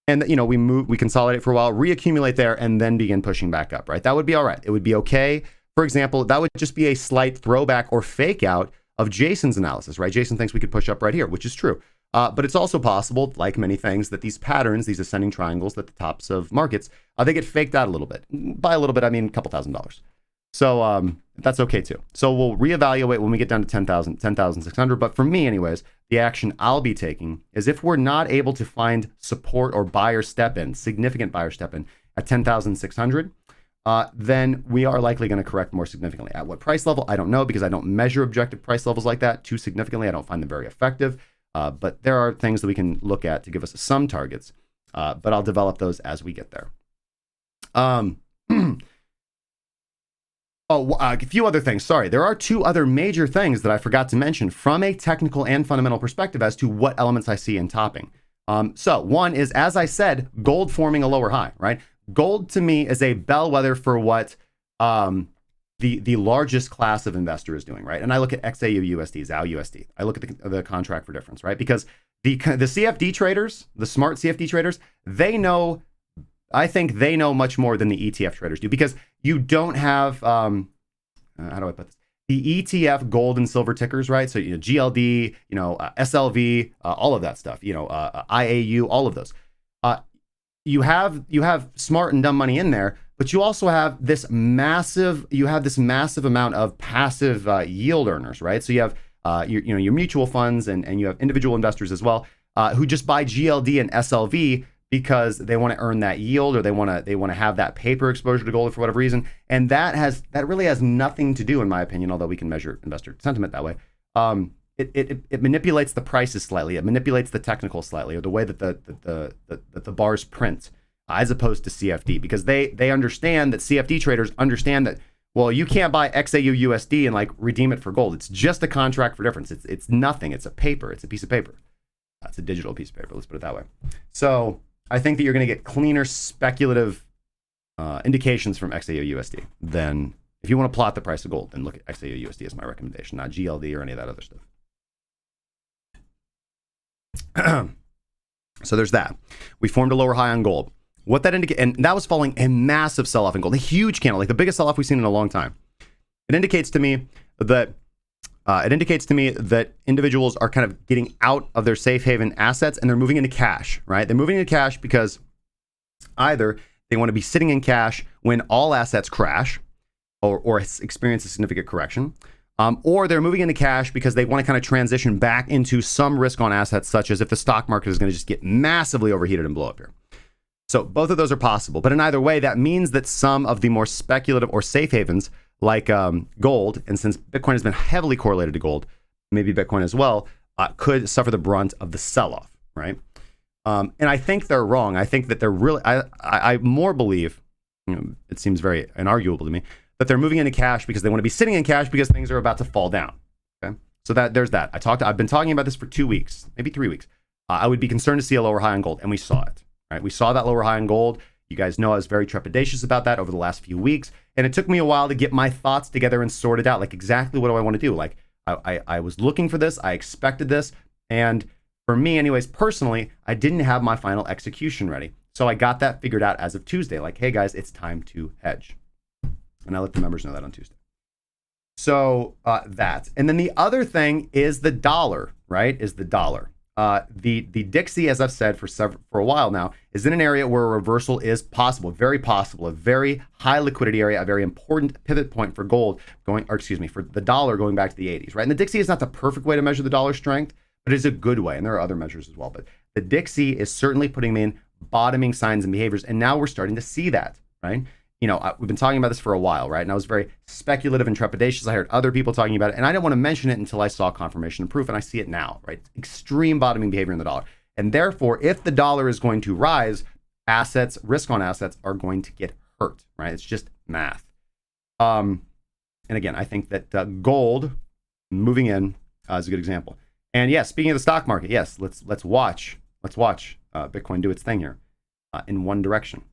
Speaker 1: we consolidate for a while, reaccumulate there, and then begin pushing back up, right? That would be all right. It would be okay. For example, that would just be a slight throwback or fake out of Jason's analysis, right? Jason thinks we could push up right here, which is true. But it's also possible, like many things, that these patterns, these ascending triangles at the tops of markets, they get faked out a little bit. By a little bit, I mean a couple $1,000s. So that's okay too. So we'll reevaluate when we get down to 10,000, 10,600. But for me anyways, the action I'll be taking is if we're not able to find support or buyer step in, significant buyer step in at 10,600, then we are likely going to correct more significantly. At what price level? I don't know, because I don't measure objective price levels like that too significantly. I don't find them very effective. But there are things that we can look at to give us some targets. But I'll develop those as we get there. A few other things. Sorry. There are two other major things that I forgot to mention from a technical and fundamental perspective as to what elements I see in topping. So one is, as I said, gold forming a lower high, right? Gold to me is a bellwether for what the largest class of investor is doing, right? And I look at XAU USD, XAU USD. I look at the contract for difference, right? Because the CFD traders, the smart CFD traders, I think they know much more than the ETF traders do, because you don't have, how do I put this? The ETF gold and silver tickers, right? So, GLD, SLV, all of that stuff, IAU, all of those. You have smart and dumb money in there, but you also have this massive amount of passive yield earners, right? So you have your mutual funds and you have individual investors as well, who just buy GLD and SLV because they want to earn that yield, or they want to have that paper exposure to gold for whatever reason. And that really has nothing to do, in my opinion, although we can measure investor sentiment that way. It manipulates the prices slightly. It manipulates the technical slightly, or the way that the bars print, as opposed to CFD, because they understand that CFD traders understand that, well, you can't buy XAU USD and like redeem it for gold. It's just a contract for difference. It's nothing. It's a paper. It's a piece of paper. It's a digital piece of paper. Let's put it that way. So I think that you're going to get cleaner speculative indications from XAU USD than if you want to plot the price of gold. Then look at XAU USD as my recommendation, not GLD or any of that other stuff. So there's that. We formed a lower high on gold. What that indicates, and that was following a massive sell-off in gold, a huge candle, like the biggest sell-off we've seen in a long time. It indicates to me that individuals are kind of getting out of their safe haven assets and they're moving into cash, right? They're moving into cash because either they want to be sitting in cash when all assets crash or experience a significant correction, or they're moving into cash because they want to kind of transition back into some risk on assets, such as if the stock market is going to just get massively overheated and blow up here. So both of those are possible. But in either way, that means that some of the more speculative or safe havens, like gold, and since Bitcoin has been heavily correlated to gold, maybe Bitcoin as well, could suffer the brunt of the sell-off, right? And I think they're wrong. I think that they're really, I more believe, it seems very inarguable to me, that they're moving into cash because they want to be sitting in cash because things are about to fall down. Okay, so there's that. I've been talking about this for 2 weeks, maybe 3 weeks. I would be concerned to see a lower high on gold, and we saw it. Right, we saw that lower high on gold. You guys know I was very trepidatious about that over the last few weeks, and it took me a while to get my thoughts together and sort it out. Like, exactly what do I want to do? Like, I was looking for this, I expected this, and for me, anyways, personally, I didn't have my final execution ready. So I got that figured out as of Tuesday. Like, hey guys, it's time to hedge. And I let the members know that on Tuesday. So that. And then the other thing is the dollar, right? Is the dollar. The Dixie, as I've said for a while now, is in an area where a reversal is possible, very possible, a very high liquidity area, a very important pivot point for gold for the dollar going back to the 80s, right? And the Dixie is not the perfect way to measure the dollar strength, but it is a good way. And there are other measures as well. But the Dixie is certainly putting in bottoming signs and behaviors. And now we're starting to see that, right? We've been talking about this for a while, right? And I was very speculative and trepidatious. I heard other people talking about it, and I didn't want to mention it until I saw confirmation and proof, and I see it now, right? Extreme bottoming behavior in the dollar. And therefore, if the dollar is going to rise, assets, risk on assets are going to get hurt, right? It's just math. And again, I think that gold moving in is a good example. And yes, speaking of the stock market, yes, let's watch Bitcoin do its thing here in one direction.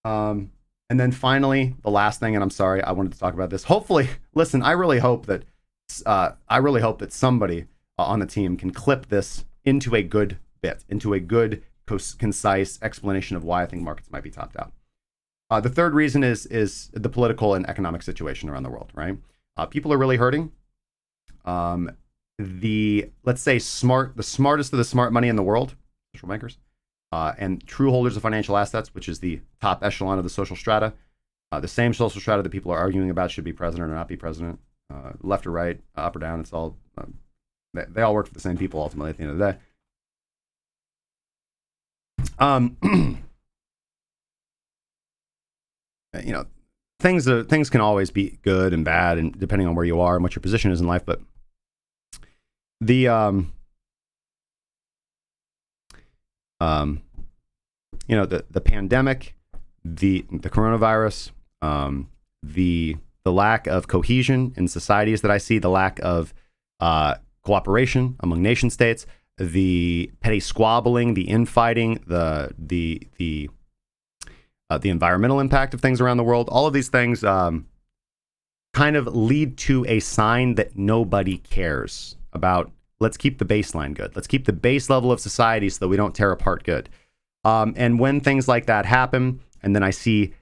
Speaker 1: And then finally, the last thing, and I'm sorry, I wanted to talk about this. Hopefully, listen, I really hope that somebody on the team can clip this into a good bit, into a good, concise explanation of why I think markets might be topped out. The third reason is the political and economic situation around the world, right? People are really hurting. Let's say the smartest of the smart money in the world, central bankers, and true holders of financial assets, which is the top echelon of the social strata, the same social strata that people are arguing about should be president or not be president, left or right, up or down. It's all they all work for the same people ultimately at the end of the day. Things can always be good and bad, and depending on where you are and what your position is in life. But the pandemic, the coronavirus, the lack of cohesion in societies that I see, the lack of cooperation among nation states, the petty squabbling, the infighting, the environmental impact of things around the world, all of these things kind of lead to a sign that nobody cares about. Let's keep the baseline good. Let's keep the base level of society so that we don't tear apart good. And when things like that happen, and then I see,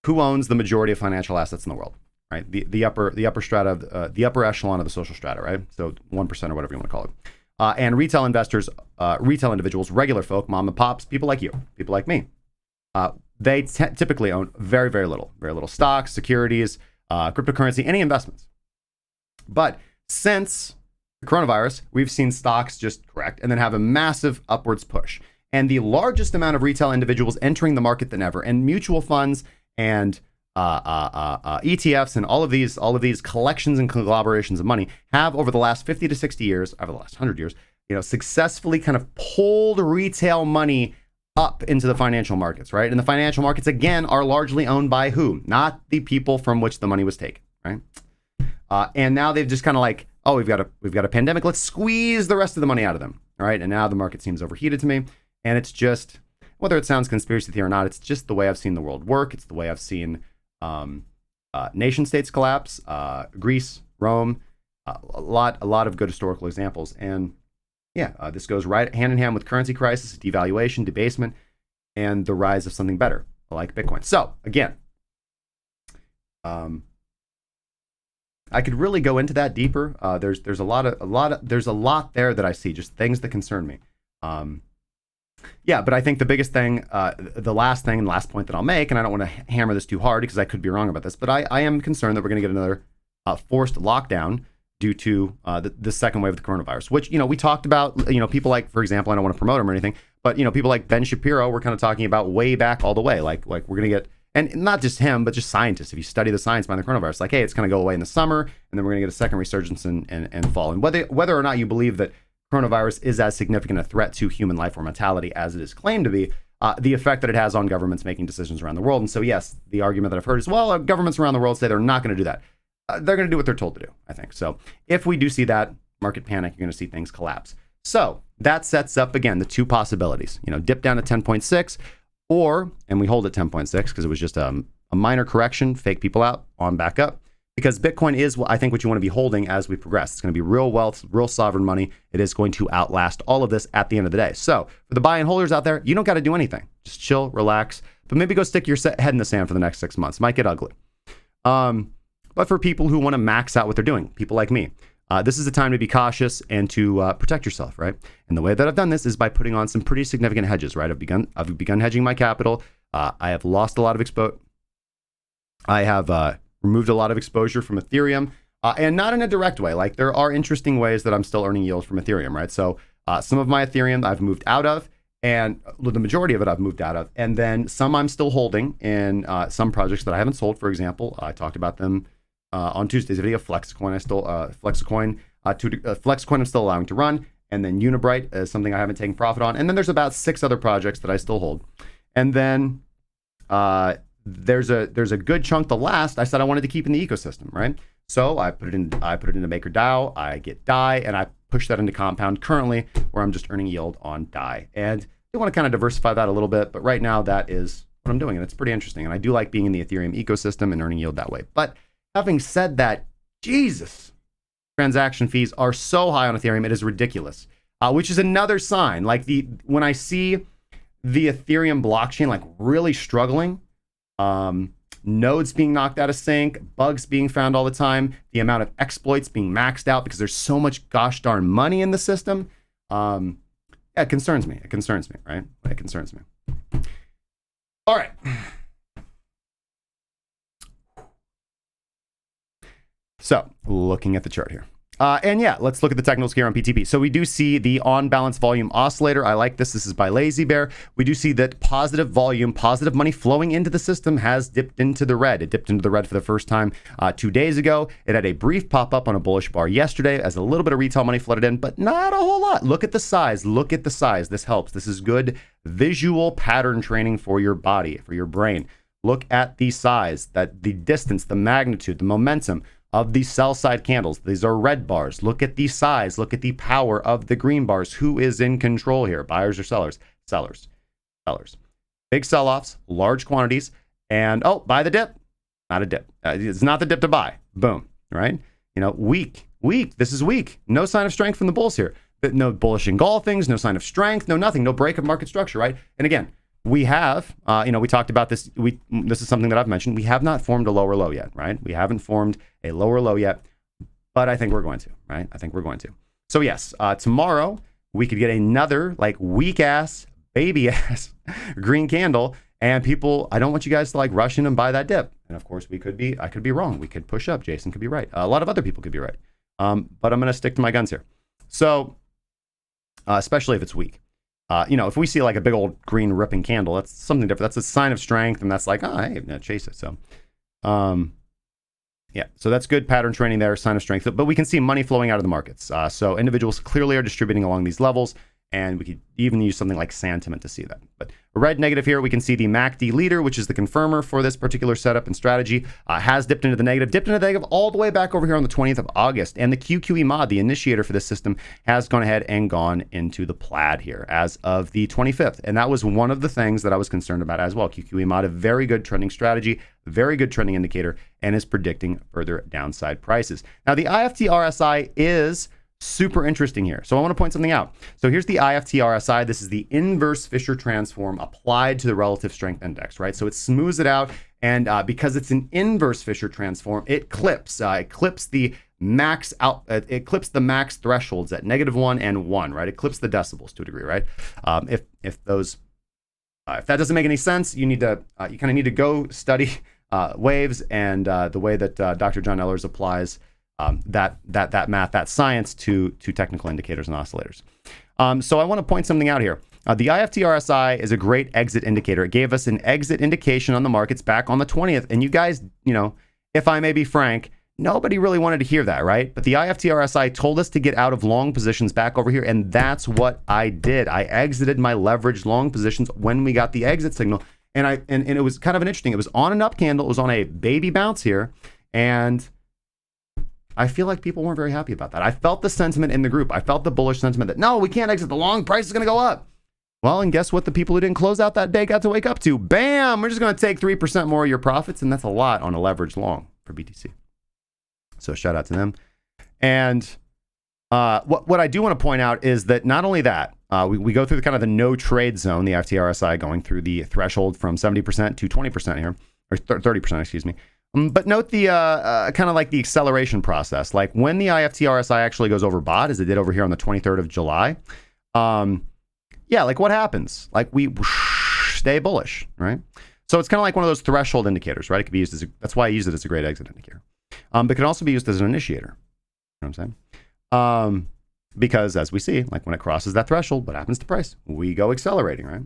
Speaker 1: who owns the majority of financial assets in the world, right? The upper strata, the upper echelon of the social strata, right? So 1% or whatever you want to call it. And retail investors, retail individuals, regular folk, mom and pops, people like you, people like me, they typically own very, very little stocks, securities, cryptocurrency, any investments. But since the coronavirus, we've seen stocks just correct and then have a massive upwards push. And the largest amount of retail individuals entering the market than ever, and mutual funds and ETFs and all of these collections and conglomerations of money have over the last 50 to 60 years, over the last 100 years, successfully kind of pulled retail money up into the financial markets, right? And the financial markets, again, are largely owned by who? Not the people from which the money was taken, right? And now they've just kind of like, oh, we've got a pandemic. Let's squeeze the rest of the money out of them, all right? And now the market seems overheated to me. And it's just, whether it sounds conspiracy theory or not, it's just the way I've seen the world work. It's the way I've seen nation states collapse, Greece, Rome, a lot of good historical examples. And this goes right hand in hand with currency crisis, devaluation, debasement, and the rise of something better like Bitcoin. So again, I could really go into that deeper. There's a lot there that I see, just things that concern me. But I think the biggest thing, the last point that I'll make, and I don't want to hammer this too hard because I could be wrong about this, but I am concerned that we're going to get another forced lockdown due to the second wave of the coronavirus, which, we talked about, people like, for example, I don't want to promote him or anything, but, people like Ben Shapiro were kind of talking about way back all the way, like we're going to get, and not just him, but just scientists, if you study the science behind the coronavirus, like, hey, it's going to go away in the summer, and then we're going to get a second resurgence in fall. And whether or not you believe that coronavirus is as significant a threat to human life or mortality as it is claimed to be, the effect that it has on governments making decisions around the world. And so, yes, the argument that I've heard is, well, governments around the world say they're not going to do that. They're going to do what they're told to do, I think. So if we do see that market panic, you're going to see things collapse. So that sets up, again, the two possibilities, dip down to 10.6 and we hold at 10.6 because it was just a minor correction, fake people out, on back up. Because Bitcoin is, I think, what you want to be holding as we progress. It's going to be real wealth, real sovereign money. It is going to outlast all of this at the end of the day. So for the buy and holders out there, you don't got to do anything. Just chill, relax, but maybe go stick your head in the sand for the next 6 months. Might get ugly. But for people who want to max out what they're doing, people like me, this is the time to be cautious and to protect yourself, right? And the way that I've done this is by putting on some pretty significant hedges, right? I've begun hedging my capital. I have lost a lot of exposure. I have removed a lot of exposure from Ethereum, and not in a direct way. Like, there are interesting ways that I'm still earning yield from Ethereum, right? So some of my Ethereum I've moved out of, and the majority of it I've moved out of, and then some I'm still holding in some projects that I haven't sold. For example, I talked about them on Tuesday's video. Flexcoin, Flexcoin I'm still allowing to run. And then Unibright is something I haven't taken profit on. And then there's about 6 other projects that I still hold. And then there's a good chunk. The last I said I wanted to keep in the ecosystem, right? So I put it into MakerDAO. I get DAI, and I push that into Compound currently, where I'm just earning yield on DAI. And I want to kind of diversify that a little bit, but right now that is what I'm doing, and it's pretty interesting. And I do like being in the Ethereum ecosystem and earning yield that way. But having said that, Jesus, transaction fees are so high on Ethereum, it is ridiculous. Which is another sign. Like when I see the Ethereum blockchain like really struggling, nodes being knocked out of sync, bugs being found all the time, the amount of exploits being maxed out because there's so much gosh darn money in the system. It concerns me. It concerns me, right? It concerns me. All right. So looking at the chart here. And yeah, let's look at the technicals here on PTP. So we do see the on-balance volume oscillator. I like this. This is by Lazy Bear. We do see that positive volume, positive money flowing into the system has dipped into the red. It dipped into the red for the first time 2 days ago. It had a brief pop-up on a bullish bar yesterday as a little bit of retail money flooded in, but not a whole lot. Look at the size. Look at the size. This helps. This is good visual pattern training for your body, for your brain. Look at the size, that the distance, the magnitude, the momentum of these sell side candles. These are red bars. Look at the size. Look at the power of the green bars. Who is in control here? Buyers or sellers? Sellers. Sellers. Big sell-offs, large quantities, and buy the dip. Not a dip. It's not the dip to buy. Boom. Right? Weak. This is weak. No sign of strength from the bulls here. No bullish engulfings. No sign of strength. No nothing. No break of market structure. Right? And again, we have, we talked about this. This is something that I've mentioned. We have not formed a lower low yet, right? We haven't formed a lower low yet, but I think we're going to, right? I think we're going to. So yes, tomorrow we could get another like weak ass, baby ass green candle, and people, I don't want you guys to like rush in and buy that dip. And of course I could be wrong. We could push up. Jason could be right. A lot of other people could be right. But I'm going to stick to my guns here. So, especially if it's weak. If we see like a big old green ripping candle, that's something different. That's a sign of strength, and that's like, hey, chase it. So, so that's good pattern training there, sign of strength. But we can see money flowing out of the markets. So individuals clearly are distributing along these levels, and we could even use something like sentiment to see that. But a red negative here, we can see the MACD leader, which is the confirmer for this particular setup and strategy, has dipped into the negative all the way back over here on the 20th of August. And the QQE mod, the initiator for this system, has gone ahead and gone into the plaid here as of the 25th. And that was one of the things that I was concerned about as well. QQE mod, a very good trending strategy, very good trending indicator, and is predicting further downside prices. Now, the Ift Rsi is super interesting here. So I want to point something out. So here's the Ift Rsi. This is the inverse Fisher transform applied to the relative strength index, right? So it smooths it out, and because it's an inverse Fisher transform, it clips the max out. It clips the max thresholds at -1 and 1, right? It clips the decibels to a degree, right? If that doesn't make any sense, you kind of need to go study waves and the way that Dr. John Ehlers applies that math, that science to technical indicators and oscillators. So I want to point something out here. The Ift Rsi is a great exit indicator. It gave us an exit indication on the markets back on the 20th. And you guys, if I may be frank, nobody really wanted to hear that, right? But the Ift Rsi told us to get out of long positions back over here. And that's what I did. I exited my leveraged long positions when we got the exit signal. And it was kind of interesting. It was on an up candle. It was on a baby bounce here. And I feel like people weren't very happy about that. I felt the sentiment in the group. I felt the bullish sentiment that, no, we can't exit. The long price is going to go up. Well, and guess what? The people who didn't close out that day got to wake up to. Bam! We're just going to take 3% more of your profits. And that's a lot on a leveraged long for BTC. So shout out to them. And what I do want to point out is that not only that, we go through the kind of the no trade zone, the Ift Rsi going through the threshold from 70% to 20% here, or 30%, excuse me. But note the kind of like the acceleration process. Like when the Ift Rsi actually goes overbought, as it did over here on the 23rd of July. Like what happens? Like we stay bullish, right? So it's kind of like one of those threshold indicators, right? It could be used that's why I use it as a great exit indicator. But it can also be used as an initiator. You know what I'm saying? Because as we see, like when it crosses that threshold, what happens to price? We go accelerating, right?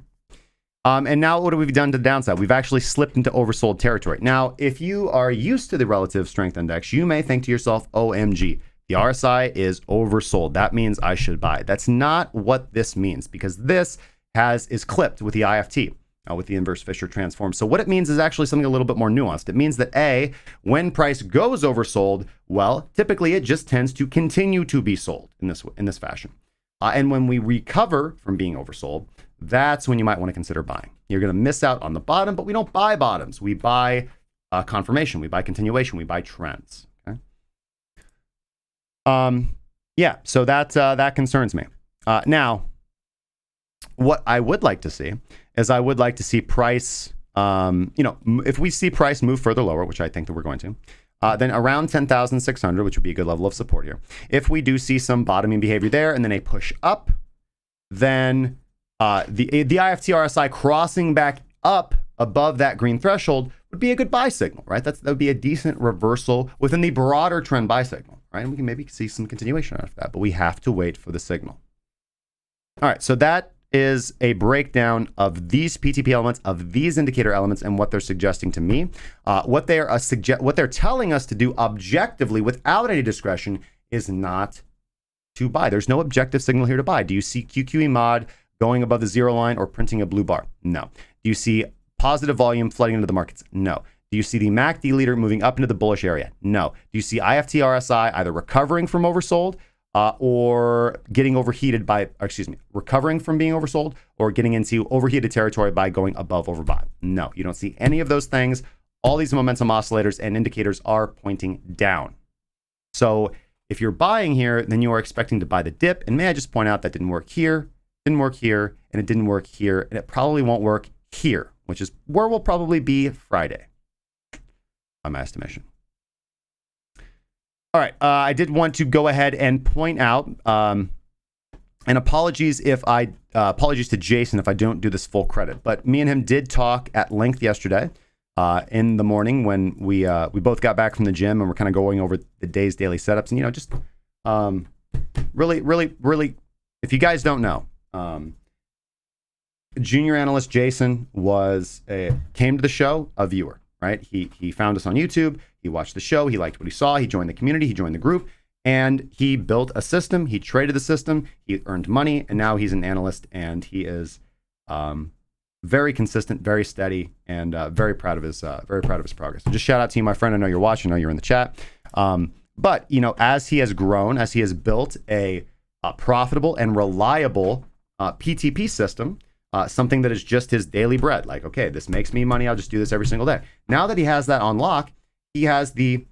Speaker 1: And now what have we done to the downside? We've actually slipped into oversold territory. Now, if you are used to the relative strength index, you may think to yourself, OMG, The RSI is oversold. That means I should buy. That's not what this means, because this is clipped with the IFT, with the inverse Fisher transform. So what it means is actually something a little bit more nuanced. It means that A, when price goes oversold, well, typically it just tends to continue to be sold in this fashion. And when we recover from being oversold, that's when you might want to consider buying. You're going to miss out on the bottom, but we don't buy bottoms. We buy confirmation. We buy continuation. We buy trends. Okay. Yeah. So that concerns me. Now, what I would like to see is I would like to see price. If we see price move further lower, which I think that we're going to, then around 10,600, which would be a good level of support here. If we do see some bottoming behavior there and then a push up, then the IFT RSI crossing back up above that green threshold would be a good buy signal, right? That would be a decent reversal within the broader trend buy signal, right? And we can maybe see some continuation out of that, but we have to wait for the signal. All right, so that is a breakdown of these PTP elements, of these indicator elements, and what they're suggesting to me. What they're telling us to do objectively without any discretion is not to buy. There's no objective signal here to buy. Do you see QQE mod going above the zero line or printing a blue bar? No. Do you see positive volume flooding into the markets? No. Do you see the MACD leader moving up into the bullish area? No. Do you see IFT RSI either recovering from oversold or getting overheated recovering from being oversold or getting into overheated territory by going above overbought? No, you don't see any of those things. All these momentum oscillators and indicators are pointing down. So if you're buying here, then you are expecting to buy the dip. And may I just point out that didn't work here, didn't work here, and it didn't work here, and it probably won't work here, which is where we'll probably be Friday, by my estimation. All right, I did want to go ahead and point out, and apologies to Jason if I don't do this full credit, but me and him did talk at length yesterday in the morning when we both got back from the gym and we're kind of going over the day's daily setups. And, just really, if you guys don't know, junior analyst Jason came to the show, a viewer, right? He found us on YouTube. He watched the show. He liked what he saw. He joined the community. He joined the group, and he built a system. He traded the system. He earned money, and now he's an analyst, and he is very consistent, very steady, and very proud of his progress. So just shout out to you, my friend. I know you're watching. I know you're in the chat. But as he has grown, as he has built a profitable and reliable PTP system, something that is just his daily bread. Like, okay, this makes me money. I'll just do this every single day. Now that he has that on lock, he has the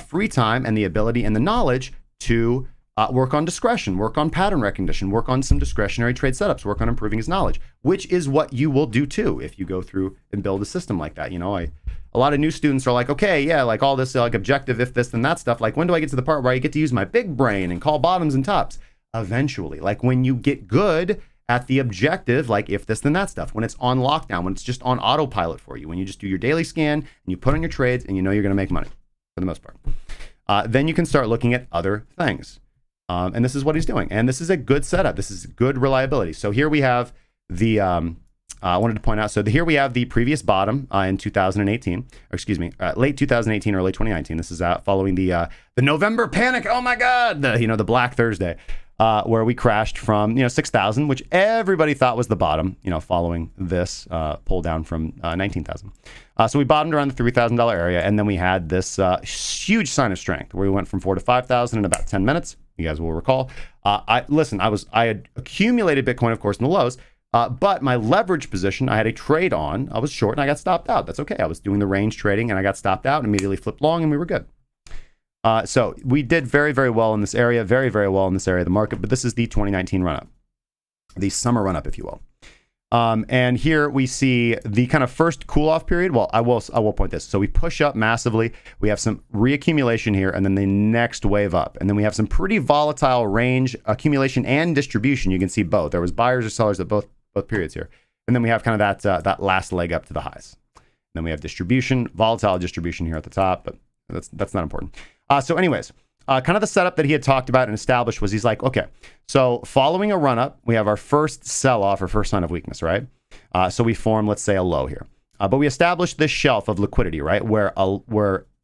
Speaker 1: free time and the ability and the knowledge to work on discretion, work on pattern recognition, work on some discretionary trade setups, work on improving his knowledge, which is what you will do too if you go through and build a system like that. A lot of new students are like, okay, yeah, like all this like objective, if this, then that stuff. Like, when do I get to the part where I get to use my big brain and call bottoms and tops? Eventually, like when you get good at the objective, like if this, then that stuff, when it's on lockdown, when it's just on autopilot for you, when you just do your daily scan and you put on your trades and you're going to make money for the most part, then you can start looking at other things. And this is what he's doing. And this is a good setup. This is good reliability. So here we have the, I wanted to point out, so here we have the previous bottom in 2018, or excuse me, late 2018, early 2019. This is following the November panic. Oh my God, the Black Thursday. Where we crashed from 6,000, which everybody thought was the bottom, following this pull down from 19,000. So we bottomed around the $3,000 area, and then we had this huge sign of strength where we went from 4,000 to 5,000 in about 10 minutes. You guys will recall. I had accumulated Bitcoin, of course, in the lows, but my leverage position, I had a trade on. I was short and I got stopped out. That's okay. I was doing the range trading and I got stopped out and immediately flipped long, and we were good. So we did very, very well in this area, very, very well in this area of the market, but this is the 2019 run-up, the summer run-up, if you will. And here we see the kind of first cool-off period. Well, I will point this. So we push up massively. We have some reaccumulation here, and then the next wave up. And then we have some pretty volatile range accumulation and distribution. You can see both. There was buyers or sellers at both periods here. And then we have kind of that last leg up to the highs. And then we have distribution, volatile distribution here at the top, but that's not important. So anyways, kind of the setup that he had talked about and established was he's like, okay, so following a run up, we have our first sell off or first sign of weakness, right? So we form, let's say, a low here. But we established this shelf of liquidity, right? Where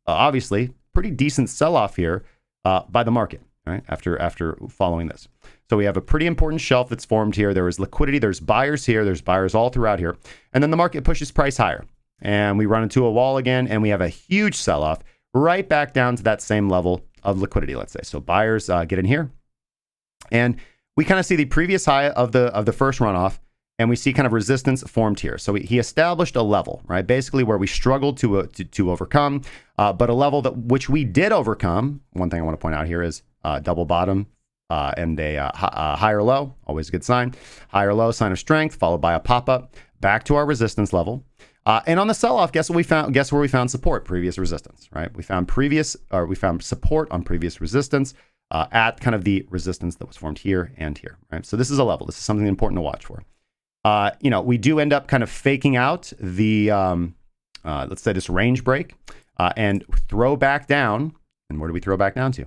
Speaker 1: obviously pretty decent sell off here by the market. right? After following this. So we have a pretty important shelf that's formed here. There is liquidity. There's buyers here. There's buyers all throughout here. And then the market pushes price higher. And we run into a wall again, and we have a huge sell-off right back down to that same level of liquidity, let's say. So buyers get in here. And we kind of see the previous high of the first runoff, and we see kind of resistance formed here. So he established a level, right? Basically where we struggled to overcome, but a level which we did overcome. One thing I want to point out here is double bottom and a higher low, always a good sign. Higher low, sign of strength, followed by a pop-up back to our resistance level. And on the sell-off, guess what we found? Guess where we found support? Previous resistance, right? We found support on previous resistance at kind of the resistance that was formed here and here, right? So this is a level. This is something important to watch for. We do end up kind of faking out the, let's say this range break and throw back down. And where do we throw back down to?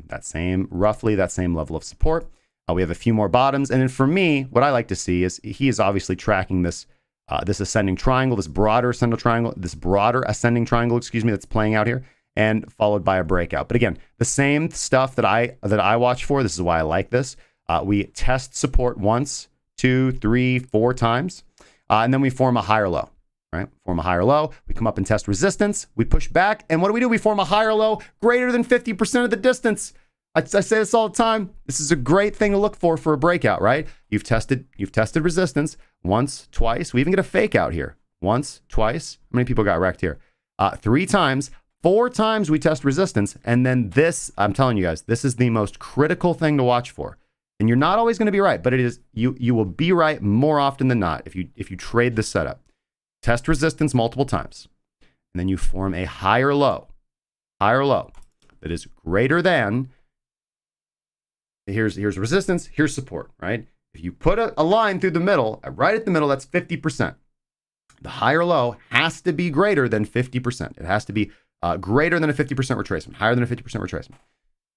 Speaker 1: Roughly that same level of support. We have a few more bottoms. And then for me, what I like to see is he is obviously tracking this ascending triangle, this broader ascending triangle, that's playing out here, and followed by a breakout. But again, the same stuff that I watch for. This is why I like this. We test support once, 2, 3, 4 times, and then we form a higher low, right? Form a higher low. We come up and test resistance. We push back, and what do? We form a higher low greater than 50% of the distance. I say this all the time. This is a great thing to look for a breakout, right? You've tested resistance once, twice. We even get a fake out here. Once, twice. How many people got wrecked here? 3 times. 4 times we test resistance, and then this. I'm telling you guys, this is the most critical thing to watch for. And you're not always going to be right, but it is you will be right more often than not if you trade this setup. Test resistance multiple times, and then you form a higher low that is greater than. Here's resistance, here's support, right? If you put a line through the middle, right at the middle, that's 50%. The higher low has to be greater than 50%. It has to be greater than a 50% retracement, higher than a 50% retracement.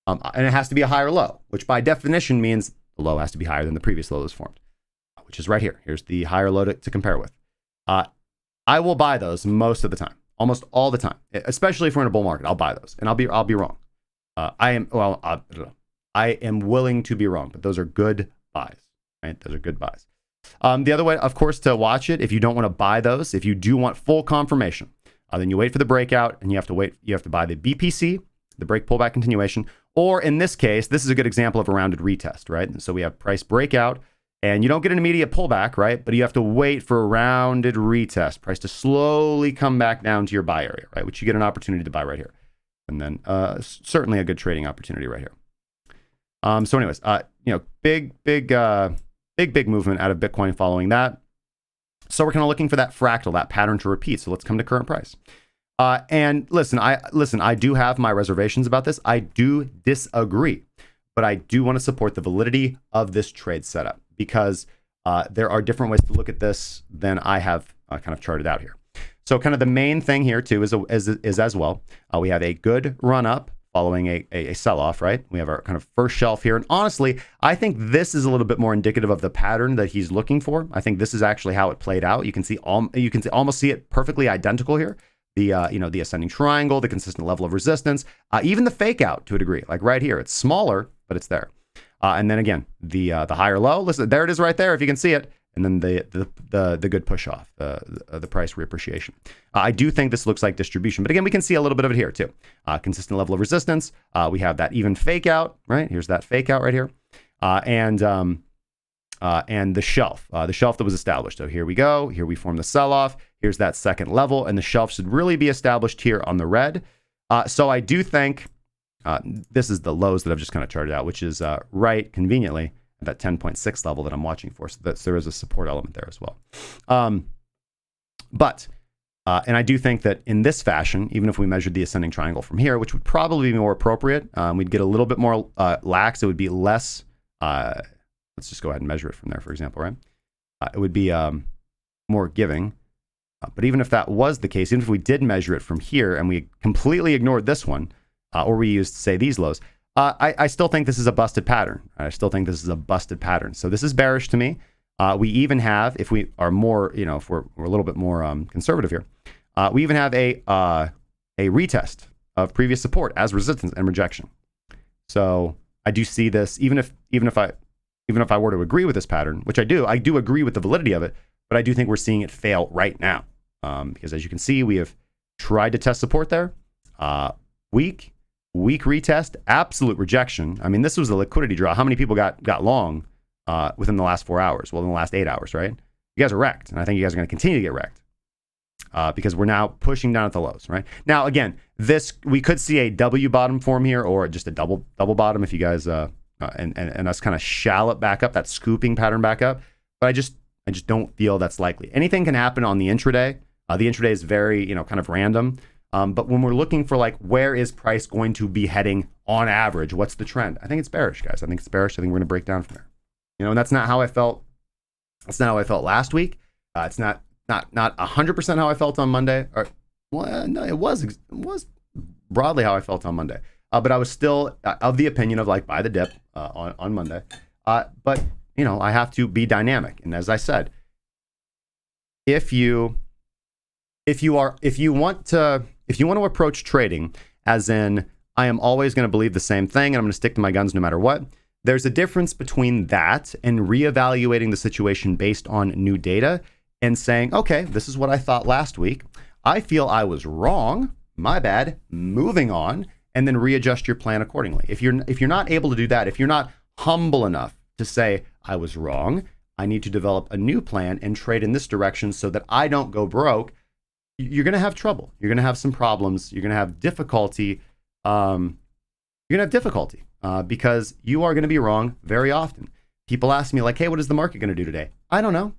Speaker 1: And it has to be a higher low, which by definition means the low has to be higher than the previous low that was formed, which is right here. Here's the higher low to compare with. I will buy those most of the time, almost all the time, especially if we're in a bull market. I'll buy those, and I'll be wrong. I am willing to be wrong, but those are good buys, right? Those are good buys. The other way, of course, to watch it, if you don't want to buy those, if you do want full confirmation, then you wait for the breakout, and you have to buy the BPC, the break pullback continuation, or in this case, this is a good example of a rounded retest, right? And so we have price breakout, and you don't get an immediate pullback, right? But you have to wait for a rounded retest, price to slowly come back down to your buy area, right? Which you get an opportunity to buy right here. And then certainly a good trading opportunity right here. So anyways, big movement out of Bitcoin following that. So we're kind of looking for that fractal, that pattern to repeat. So let's come to current price. And listen, I do have my reservations about this. I do disagree, but I do want to support the validity of this trade setup because there are different ways to look at this than I have kind of charted out here. So kind of the main thing here too is as well, we have a good run up following a sell-off, right? We have our kind of first shelf here. And honestly, I think this is a little bit more indicative of the pattern that he's looking for. I think this is actually how it played out. You can almost see it perfectly identical here. The ascending triangle, the consistent level of resistance, even the fake out to a degree, like right here. It's smaller, but it's there. And then again, the higher low, listen, there it is right there if you can see it. And then the good push off, the price reappreciation. I do think this looks like distribution, but again, we can see a little bit of it here too. Consistent level of resistance. We have that even fake out, right? Here's that fake out right here. And the shelf that was established. So here we go. Here we form the sell-off. Here's that second level, and the shelf should really be established here on the red. So I do think this is the lows that I've just kind of charted out, which is right conveniently at that 10.6 level that I'm watching for. So there is a support element there as well. And I do think that in this fashion, even if we measured the ascending triangle from here, which would probably be more appropriate, we'd get a little bit more lax. It would be less. Let's just go ahead and measure it from there, for example, right? It would be more giving. But even if that was the case, even if we did measure it from here and we completely ignored this one, or we used, say, these lows, I still think this is a busted pattern. So this is bearish to me. We even have, if we are more, if we're a little bit more conservative here, we even have a retest of previous support as resistance and rejection. So I do see this, even if I were to agree with this pattern, which I do agree with the validity of it, but I do think we're seeing it fail right now. Because as you can see, we have tried to test support there. Weak retest, absolute rejection. I mean, this was a liquidity draw. How many people got long within the last 4 hours? Well, in the last 8 hours, right? You guys are wrecked. And I think you guys are going to continue to get wrecked because we're now pushing down at the lows, right? Now, again, we could see a W bottom form here or just a double bottom if you guys, and us kind of shallop back up, that scooping pattern back up. But I just don't feel that's likely. Anything can happen on the intraday. The intraday is very, kind of random. But when we're looking for like, where is price going to be heading on average? What's the trend? I think it's bearish, guys. I think it's bearish. I think we're going to break down from there. And that's not how I felt. That's not how I felt last week. It's not 100% how I felt on Monday. Or, well, no, it was broadly how I felt on Monday. But I was still of the opinion of like buy the dip on Monday. But I have to be dynamic. And as I said, if you want to approach trading as in I am always going to believe the same thing and I'm going to stick to my guns no matter what, there's a difference between that and reevaluating the situation based on new data and saying, okay, this is what I thought last week. I feel I was wrong. My bad. Moving on, and then readjust your plan accordingly. If you're not able to do that, if you're not humble enough to say I was wrong, I need to develop a new plan and trade in this direction so that I don't go broke, you're going to have trouble. You're going to have some problems. You're going to have difficulty. Because you are going to be wrong very often. People ask me like, hey, what is the market going to do today? I don't know.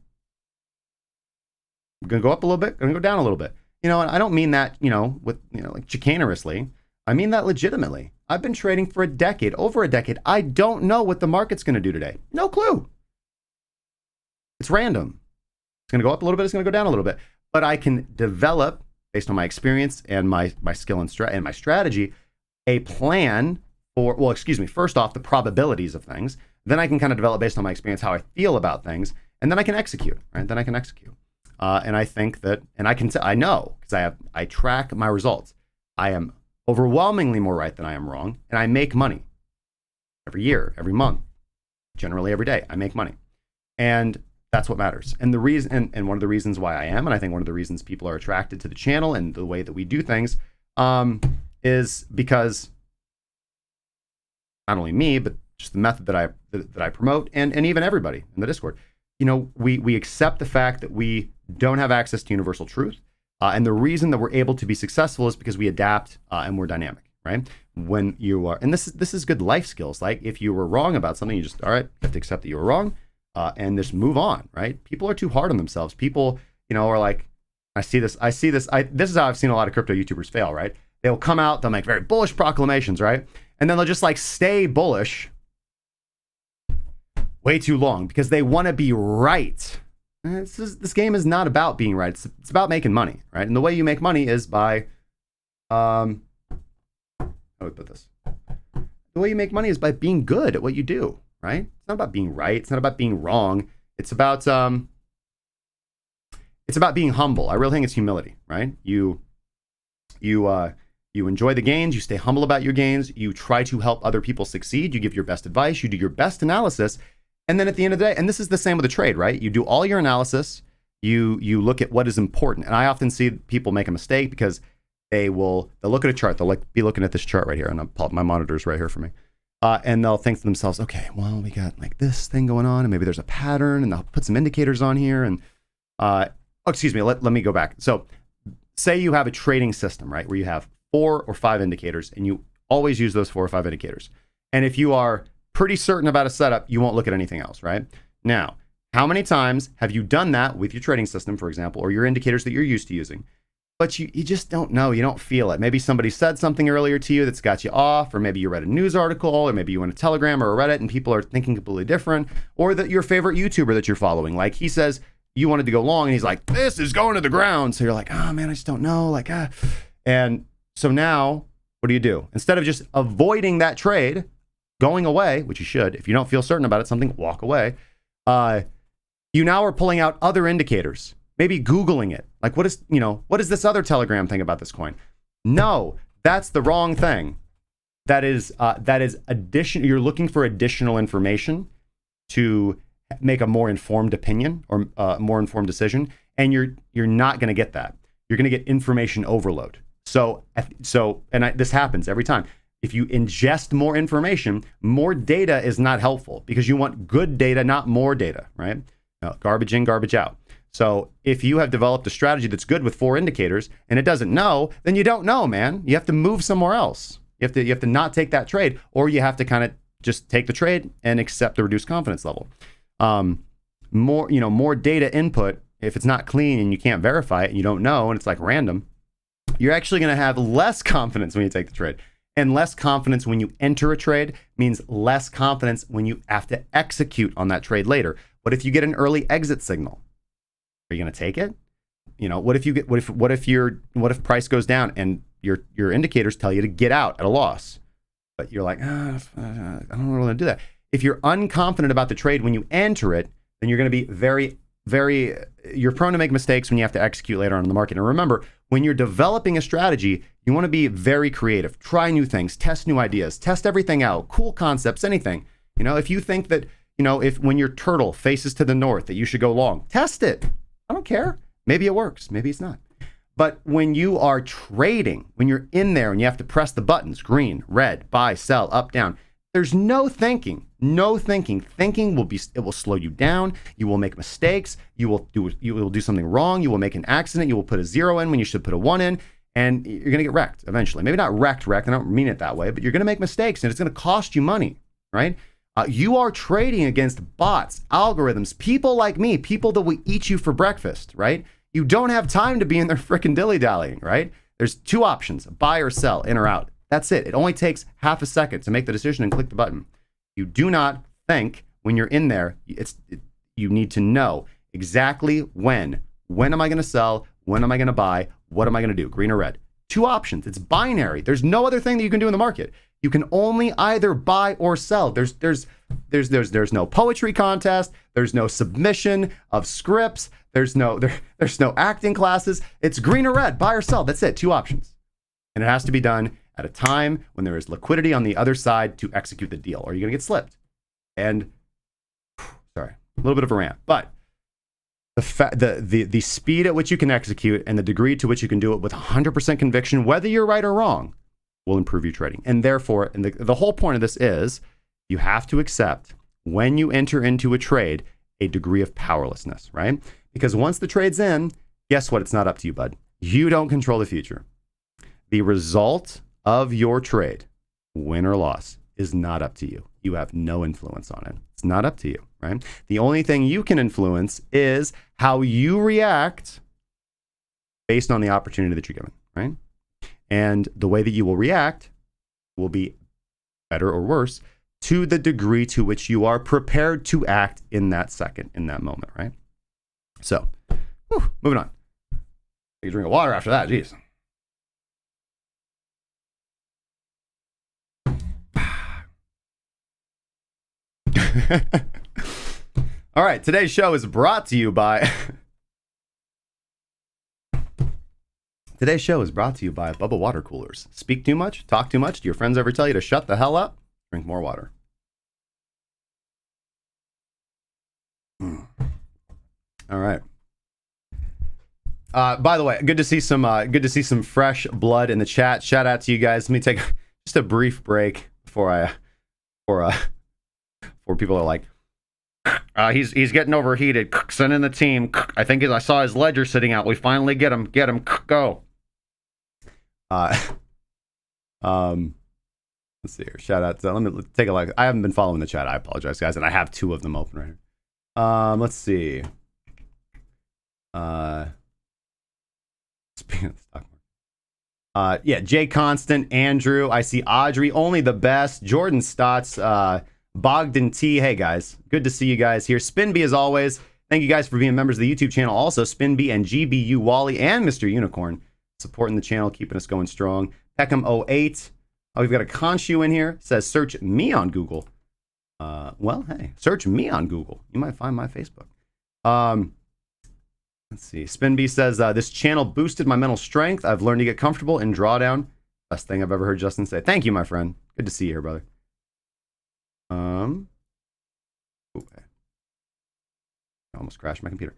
Speaker 1: I'm going to go up a little bit. I'm going to go down a little bit. And I don't mean that, like chicanerously. I mean that legitimately. I've been trading for over a decade. I don't know what the market's going to do today. No clue. It's random. It's going to go up a little bit. It's going to go down a little bit. But I can develop, based on my experience and my skill and my strategy, a plan for, first off, the probabilities of things. Then I can kind of develop based on my experience how I feel about things. And then I can execute, right? Then I can execute. And I think that, and I know, because I track my results. I am overwhelmingly more right than I am wrong. And I make money every year, every month, generally every day. I make money. And that's what matters. And the reason, and one of the reasons why I am, and I think one of the reasons people are attracted to the channel and the way that we do things, is because not only me, but just the method that I promote, and even everybody in the Discord, we accept the fact that we don't have access to universal truth, and the reason that we're able to be successful is because we adapt and we're dynamic, right? When you are, and this is good life skills. Like if you were wrong about something, you just, all right, you have to accept that you were wrong. And just move on, right? People are too hard on themselves. People, are like, this is how I've seen a lot of crypto YouTubers fail, right? They'll come out, they'll make very bullish proclamations, right? And then they'll just like stay bullish way too long because they want to be right. This game is not about being right. It's about making money, right? And the way you make money is by, how do we put this? The way you make money is by being good at what you do. Right? It's not about being right. It's not about being wrong. It's about being humble. I really think it's humility, right? You enjoy the gains. You stay humble about your gains. You try to help other people succeed. You give your best advice. You do your best analysis. And then at the end of the day, and this is the same with a trade, right? You do all your analysis. You look at what is important. And I often see people make a mistake because they'll look at a chart. They'll be looking at this chart right here. And I'll pull up my monitors right here for me. And they'll think to themselves, okay, well, we got like this thing going on, and maybe there's a pattern, and they'll put some indicators on here. And let me go back. So say you have a trading system, right, where you have 4 or 5 indicators, and you always use those 4 or 5 indicators. And if you are pretty certain about a setup, you won't look at anything else, right? Now, how many times have you done that with your trading system, for example, or your indicators that you're used to using? But you just don't know. You don't feel it. Maybe somebody said something earlier to you that's got you off, or maybe you read a news article, or maybe you went to Telegram or a Reddit and people are thinking completely different, or that your favorite YouTuber that you're following, like he says you wanted to go long and he's like, this is going to the ground. So you're like, oh man, I just don't know. And so now what do? Instead of just avoiding that trade, going away, which you should, if you don't feel certain about it, something, walk away. You now are pulling out other indicators. Maybe Googling it. Like, what is this other Telegram thing about this coin? No, that's the wrong thing. that is addition. You're looking for additional information to make a more informed opinion or more informed decision, and you're not going to get that. You're going to get information overload. So this happens every time. If you ingest more information, more data is not helpful because you want good data, not more data, right? Garbage in, garbage out. So if you have developed a strategy that's good with 4 indicators and it doesn't know, then you don't know, man. You have to move somewhere else. You have to not take that trade, or you have to kind of just take the trade and accept the reduced confidence level. More data input, if it's not clean and you can't verify it and you don't know and it's like random, you're actually going to have less confidence when you take the trade. And less confidence when you enter a trade means less confidence when you have to execute on that trade later. What if you get an early exit signal? Are you going to take it? What if price goes down and your indicators tell you to get out at a loss, but you're like, I don't really want to do that. If you're unconfident about the trade when you enter it, then you're going to be you're prone to make mistakes when you have to execute later on in the market. And remember, when you're developing a strategy, you want to be very creative, try new things, test new ideas, test everything out, cool concepts, anything. If you think that, if when your turtle faces to the north that you should go long, test it. I don't care. Maybe it works.Maybe it's not. But when you are trading, when you're in there and you have to press the buttons, green, red, buy, sell, up, down, there's no thinking. Thinking will slow you down. You will make mistakes. You will do something wrong. You will make an accident. You will put a 0 in when you should put a 1 in, and you're going to get wrecked eventually. Maybe not wrecked. I don't mean it that way, but you're going to make mistakes, and it's going to cost you money, right? You are trading against bots, algorithms, people like me, people that will eat you for breakfast, right? You don't have time to be in there frickin' dilly-dallying, right? There's 2 options, buy or sell, in or out. That's it. It only takes half a second to make the decision and click the button. You do not think when you're in there. You need to know exactly when. When am I going to sell? When am I going to buy? What am I going to do? Green or red? 2 options. It's binary. There's no other thing that you can do in the market. You can only either buy or sell. There's no poetry contest. There's no submission of scripts. There's no acting classes. It's green or red, buy or sell. That's it. 2 options. And it has to be done at a time when there is liquidity on the other side to execute the deal, or you're going to get slipped. And sorry, a little bit of a rant, but the speed at which you can execute and the degree to which you can do it with 100% conviction, whether you're right or wrong, will improve your trading. And therefore, the whole point of this is you have to accept when you enter into a trade a degree of powerlessness, right? Because once the trade's in, guess what? It's not up to you, bud. You don't control the future. The result of your trade, win or loss, is not up to you. You have no influence on it. It's not up to you, right? The only thing you can influence is how you react based on the opportunity that you're given, right? And the way that you will react will be better or worse to the degree to which you are prepared to act in that second, in that moment, right? So, moving on. Take a drink of water after that, jeez. All right, today's show is brought to you by Bubba Water Coolers. Speak too much? Talk too much? Do your friends ever tell you to shut the hell up? Drink more water. All right. By the way, good to see some fresh blood in the chat. Shout out to you guys. Let me take just a brief break before people are like, he's getting overheated. Send in the team. I think I saw his ledger sitting out. We finally get him. Get him. Go. Let's see here. Shout out to, let me take a look. I haven't been following the chat. I apologize, guys. And I have 2 of them open right here. Let's see. Speaking of the stock market. Yeah, Jay Constant, Andrew. I see Audrey. Only the best. Jordan Stotts. Bogdan T. Hey, guys. Good to see you guys here. Spinby, as always. Thank you guys for being members of the YouTube channel. Also, Spinby and GBU Wally and Mr. Unicorn supporting the channel, keeping us going strong. Peckham08. Oh, we've got a Khonshu in here. Says, search me on Google. Well, hey, search me on Google. You might find my Facebook. Let's see. Spinby says, this channel boosted my mental strength. I've learned to get comfortable in drawdown. Best thing I've ever heard Justin say. Thank you, my friend. Good to see you here, brother. I almost crashed my computer.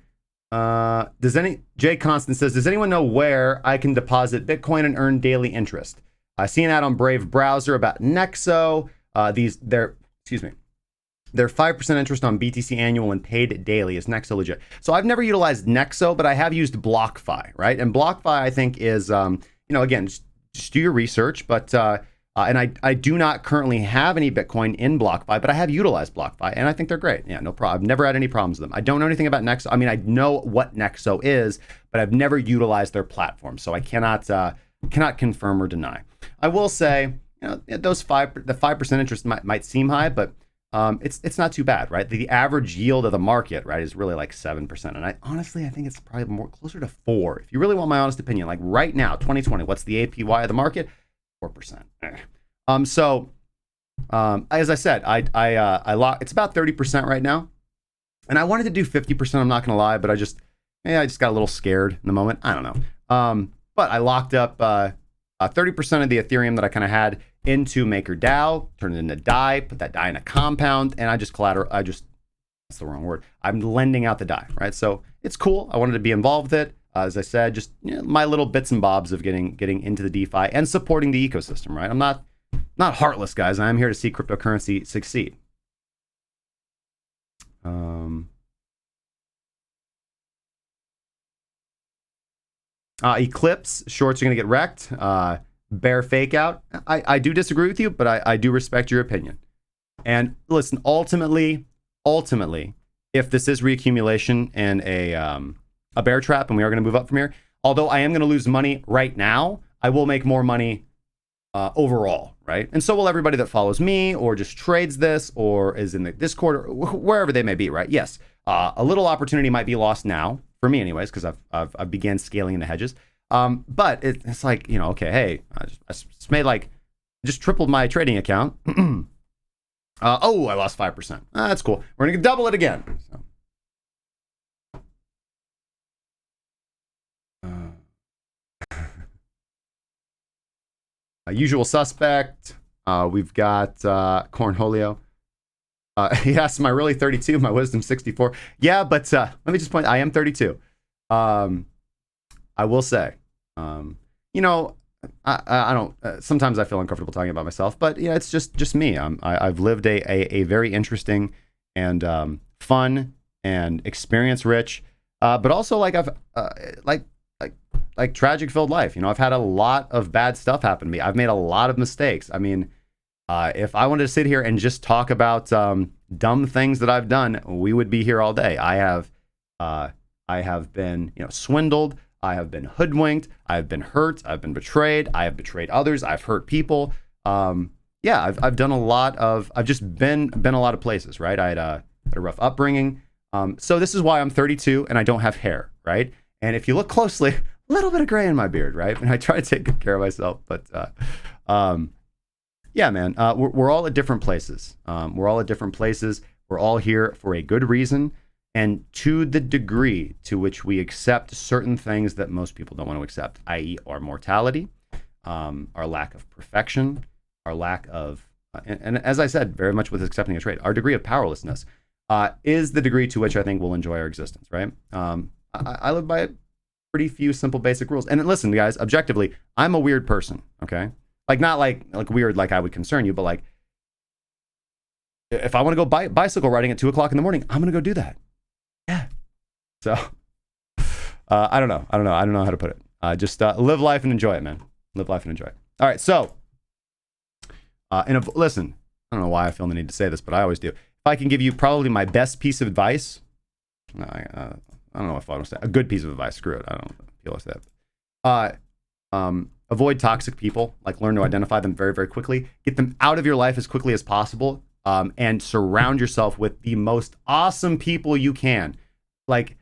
Speaker 1: Jay Constant says, does anyone know where I can deposit Bitcoin and earn daily interest? I see an ad on Brave browser about Nexo. They're 5% interest on BTC annual and paid daily. Is Nexo legit? So I've never utilized Nexo, but I have used BlockFi, right? And BlockFi, I think, is, again, just do your research. But and I do not currently have any Bitcoin in BlockFi, but I have utilized BlockFi, and I think they're great. Yeah, no problem. I've never had any problems with them. I don't know anything about Nexo. I mean, I know what Nexo is, but I've never utilized their platform, so I cannot confirm or deny. I will say, the 5% interest might seem high, but it's not too bad, right? The average yield of the market, right, is really like 7%. And I think it's probably more closer to 4%. If you really want my honest opinion, like right now, 2020, what's the APY of the market? 4%. As I said, it's about 30% right now. And I wanted to do 50%, I'm not going to lie, but I just got a little scared in the moment. I don't know. But I locked up 30% of the Ethereum that I kind of had into MakerDAO, turned it into DAI, put that DAI in a compound, and that's the wrong word. I'm lending out the DAI, right? So it's cool. I wanted to be involved with it. As I said, just my little bits and bobs of getting into the DeFi and supporting the ecosystem, right? I'm not heartless, guys. I'm here to see cryptocurrency succeed. Eclipse, shorts are going to get wrecked. Bear fake out. I do disagree with you, but I do respect your opinion. And listen, ultimately, if this is reaccumulation and a bear trap, and we are going to move up from here, although I am going to lose money right now, I will make more money overall, right? And so will everybody that follows me or just trades this or is in the Discord or wherever they may be, right? Yes, a little opportunity might be lost now, for me anyways, because I've began scaling in the hedges. But it's like, okay, hey, I just tripled my trading account. I lost 5%. That's cool. We're going to double it again. So. Usual suspect. We've got Cornholio. Yes, am I really 32? My wisdom 64. Yeah, but let me just point. I am 32. I will say, I don't. Sometimes I feel uncomfortable talking about myself, but it's just me. I've lived a very interesting and fun and experience rich, but also like tragic filled life. I've had a lot of bad stuff happen to me. I've made a lot of mistakes. I mean, if I wanted to sit here and just talk about dumb things that I've done, we would be here all day. I have been swindled. I have been hoodwinked. I've been hurt. I've been betrayed. I have betrayed others. I've hurt people. I've done a lot of. I've just been a lot of places. Right. I had a rough upbringing. So this is why I'm 32 and I don't have hair. Right. And if you look closely, a little bit of gray in my beard. Right. And I try to take good care of myself. But yeah, man. We're all at different places. We're all here for a good reason. And to the degree to which we accept certain things that most people don't want to accept, i.e. our mortality, our lack of perfection, our lack of, and as I said, very much with accepting a trade, our degree of powerlessness is the degree to which I think we'll enjoy our existence, right? I live by pretty few simple basic rules. And listen, guys, objectively, I'm a weird person, okay? Like not like weird like I would concern you, but like if I want to go bicycle riding at 2:00 in the morning, I'm going to go do that. Yeah. So, I don't know how to put it. Just live life and enjoy it, man. Live life and enjoy it. All right. So, listen, I don't know why I feel the need to say this, but I always do. If I can give you probably my best piece of advice, I don't know if I want to say a good piece of advice. Screw it. I don't feel like that. Avoid toxic people. Like learn to identify them very, very quickly. Get them out of your life as quickly as possible. And surround yourself with the most awesome people you can. Like,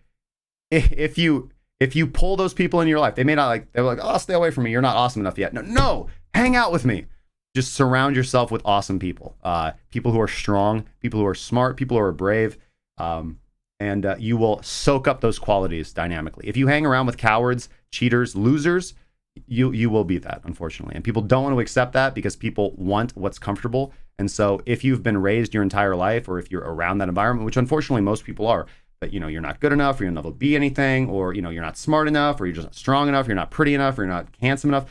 Speaker 1: if you pull those people in your life, they're like, oh, stay away from me. You're not awesome enough yet. No, hang out with me. Just surround yourself with awesome people. People who are strong, people who are smart, people who are brave, and you will soak up those qualities dynamically. If you hang around with cowards, cheaters, losers, you will be that, unfortunately. And people don't want to accept that because people want what's comfortable. And so if you've been raised your entire life, or if you're around that environment, which unfortunately most people are, that, you know, you're not good enough, or you'll never be anything, or, you know, you're not smart enough, or you're just not strong enough, you're not pretty enough, or you're not handsome enough.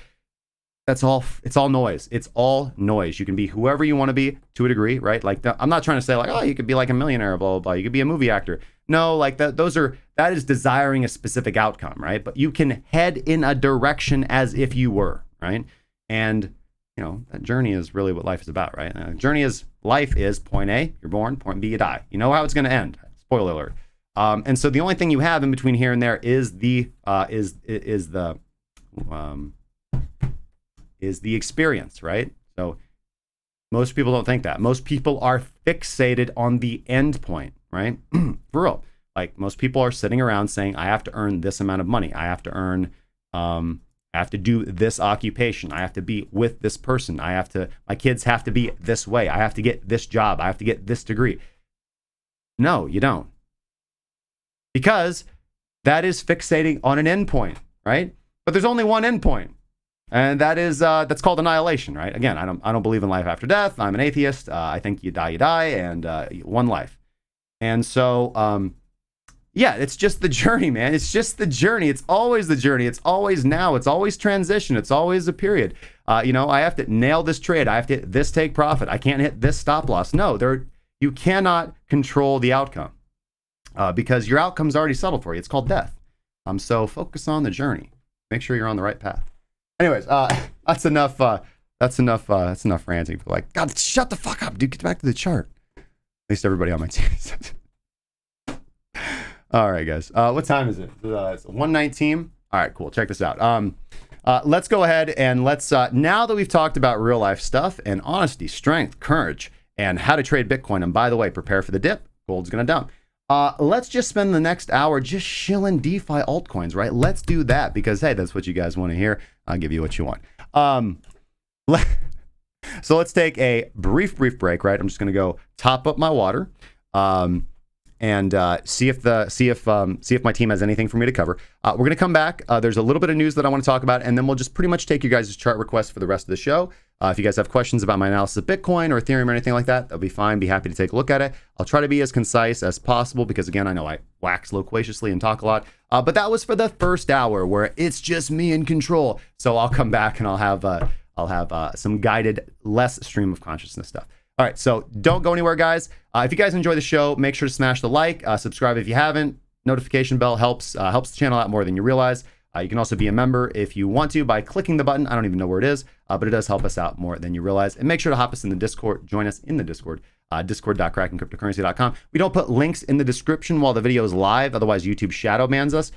Speaker 1: It's all noise. It's all noise. You can be whoever you want to be to a degree, right? Like, I'm not trying to say like, oh, you could be like a millionaire, blah, blah, blah. You could be a movie actor. No, like that is desiring a specific outcome, right? But you can head in a direction as if you were, right? And, you know, that journey is really what life is about, right? Life is point A, you're born, point B, you die. You know how it's going to end. Spoiler alert. And so the only thing you have in between here and there is the experience, right? So most people don't think that. Most people are fixated on the end point, right? For real. Like, most people are sitting around saying, I have to earn this amount of money. I have to earn, I have to do this occupation. I have to be with this person. My kids have to be this way. I have to get this job. I have to get this degree. No, you don't. Because that is fixating on an endpoint, right? But there's only one endpoint. And that is that's called annihilation, right? Again, I don't believe in life after death. I'm an atheist. I think you die, and one life. And so, yeah, it's just the journey, man. It's just the journey. It's always the journey. It's always now. It's always transition. It's always a period. You know, I have to nail this trade. I have to hit this take profit. I can't hit this stop loss. No, you cannot control the outcome because your outcome's already settled for you. It's called death. So focus on the journey. Make sure you're on the right path. Anyways, that's enough. That's enough ranting. Like, God, shut the fuck up, dude. Get back to the chart. At least everybody on my team. All right, guys. What time is it? It's 1:19. All right, cool. Check this out. Let's go ahead and let's. Now that we've talked about real life stuff and honesty, strength, courage, and how to trade Bitcoin. And by the way, prepare for the dip. Gold's gonna dump. Let's just spend the next hour just shilling DeFi altcoins, right? Let's do that because, hey, that's what you guys want to hear. I'll give you what you want. So let's take a brief break, right? I'm just going to go top up my water and see if my team has anything for me to cover. We're going to come back. There's a little bit of news that I want to talk about, and then we'll just pretty much take you guys' chart requests for the rest of the show. If you guys have questions about my analysis of Bitcoin or Ethereum or anything like that, that'll be fine. Be happy to take a look at it. I'll try to be as concise as possible because, again, I know I wax loquaciously and talk a lot. But that was for the first hour where it's just me in control. So I'll come back and I'll have some guided, less stream of consciousness stuff. All right, so don't go anywhere, guys. If you guys enjoy the show, make sure to smash the like, subscribe if you haven't. Notification bell helps the channel out more than you realize. You can also be a member if you want to by clicking the button. I don't even know where it is, but it does help us out more than you realize. And make sure to hop us in the Discord. Join us in the Discord, discord.crackingcryptocurrency.com. We don't put links in the description while the video is live. Otherwise, YouTube shadow bans us.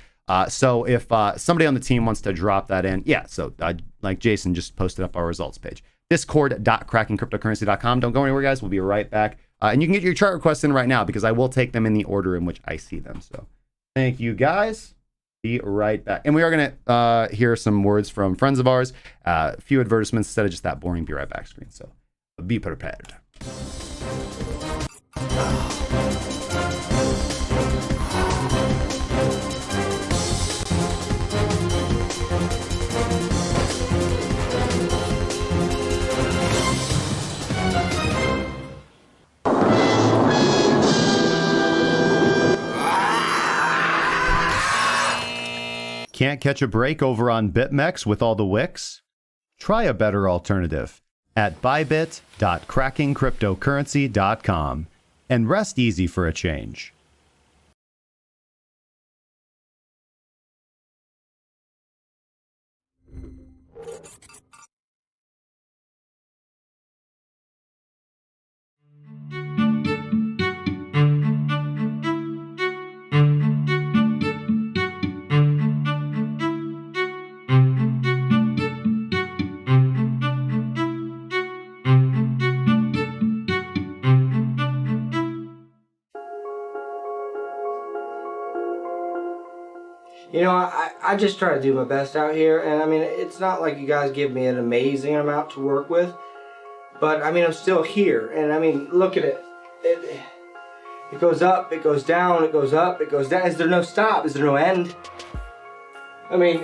Speaker 1: So if somebody on the team wants to drop that in, yeah, so like Jason just posted up our results page. Discord.crackingcryptocurrency.com. Don't go anywhere, guys. We'll be right back. And you can get your chart requests in right now because I will take them in the order in which I see them. So thank you, guys. Be right back. And we are going to hear some words from friends of ours, a few advertisements instead of just that boring be right back screen. So be prepared. Can't catch a break over on BitMEX with all the wicks? Try a better alternative at buybit.crackingcryptocurrency.com and rest easy for a change.
Speaker 2: You know, I just try to do my best out here, and I mean, it's not like you guys give me an amazing amount to work with, but I mean, I'm still here, and I mean, look at it. It goes up, it goes down, it goes up, it goes down. Is there no stop? Is there no end? I mean,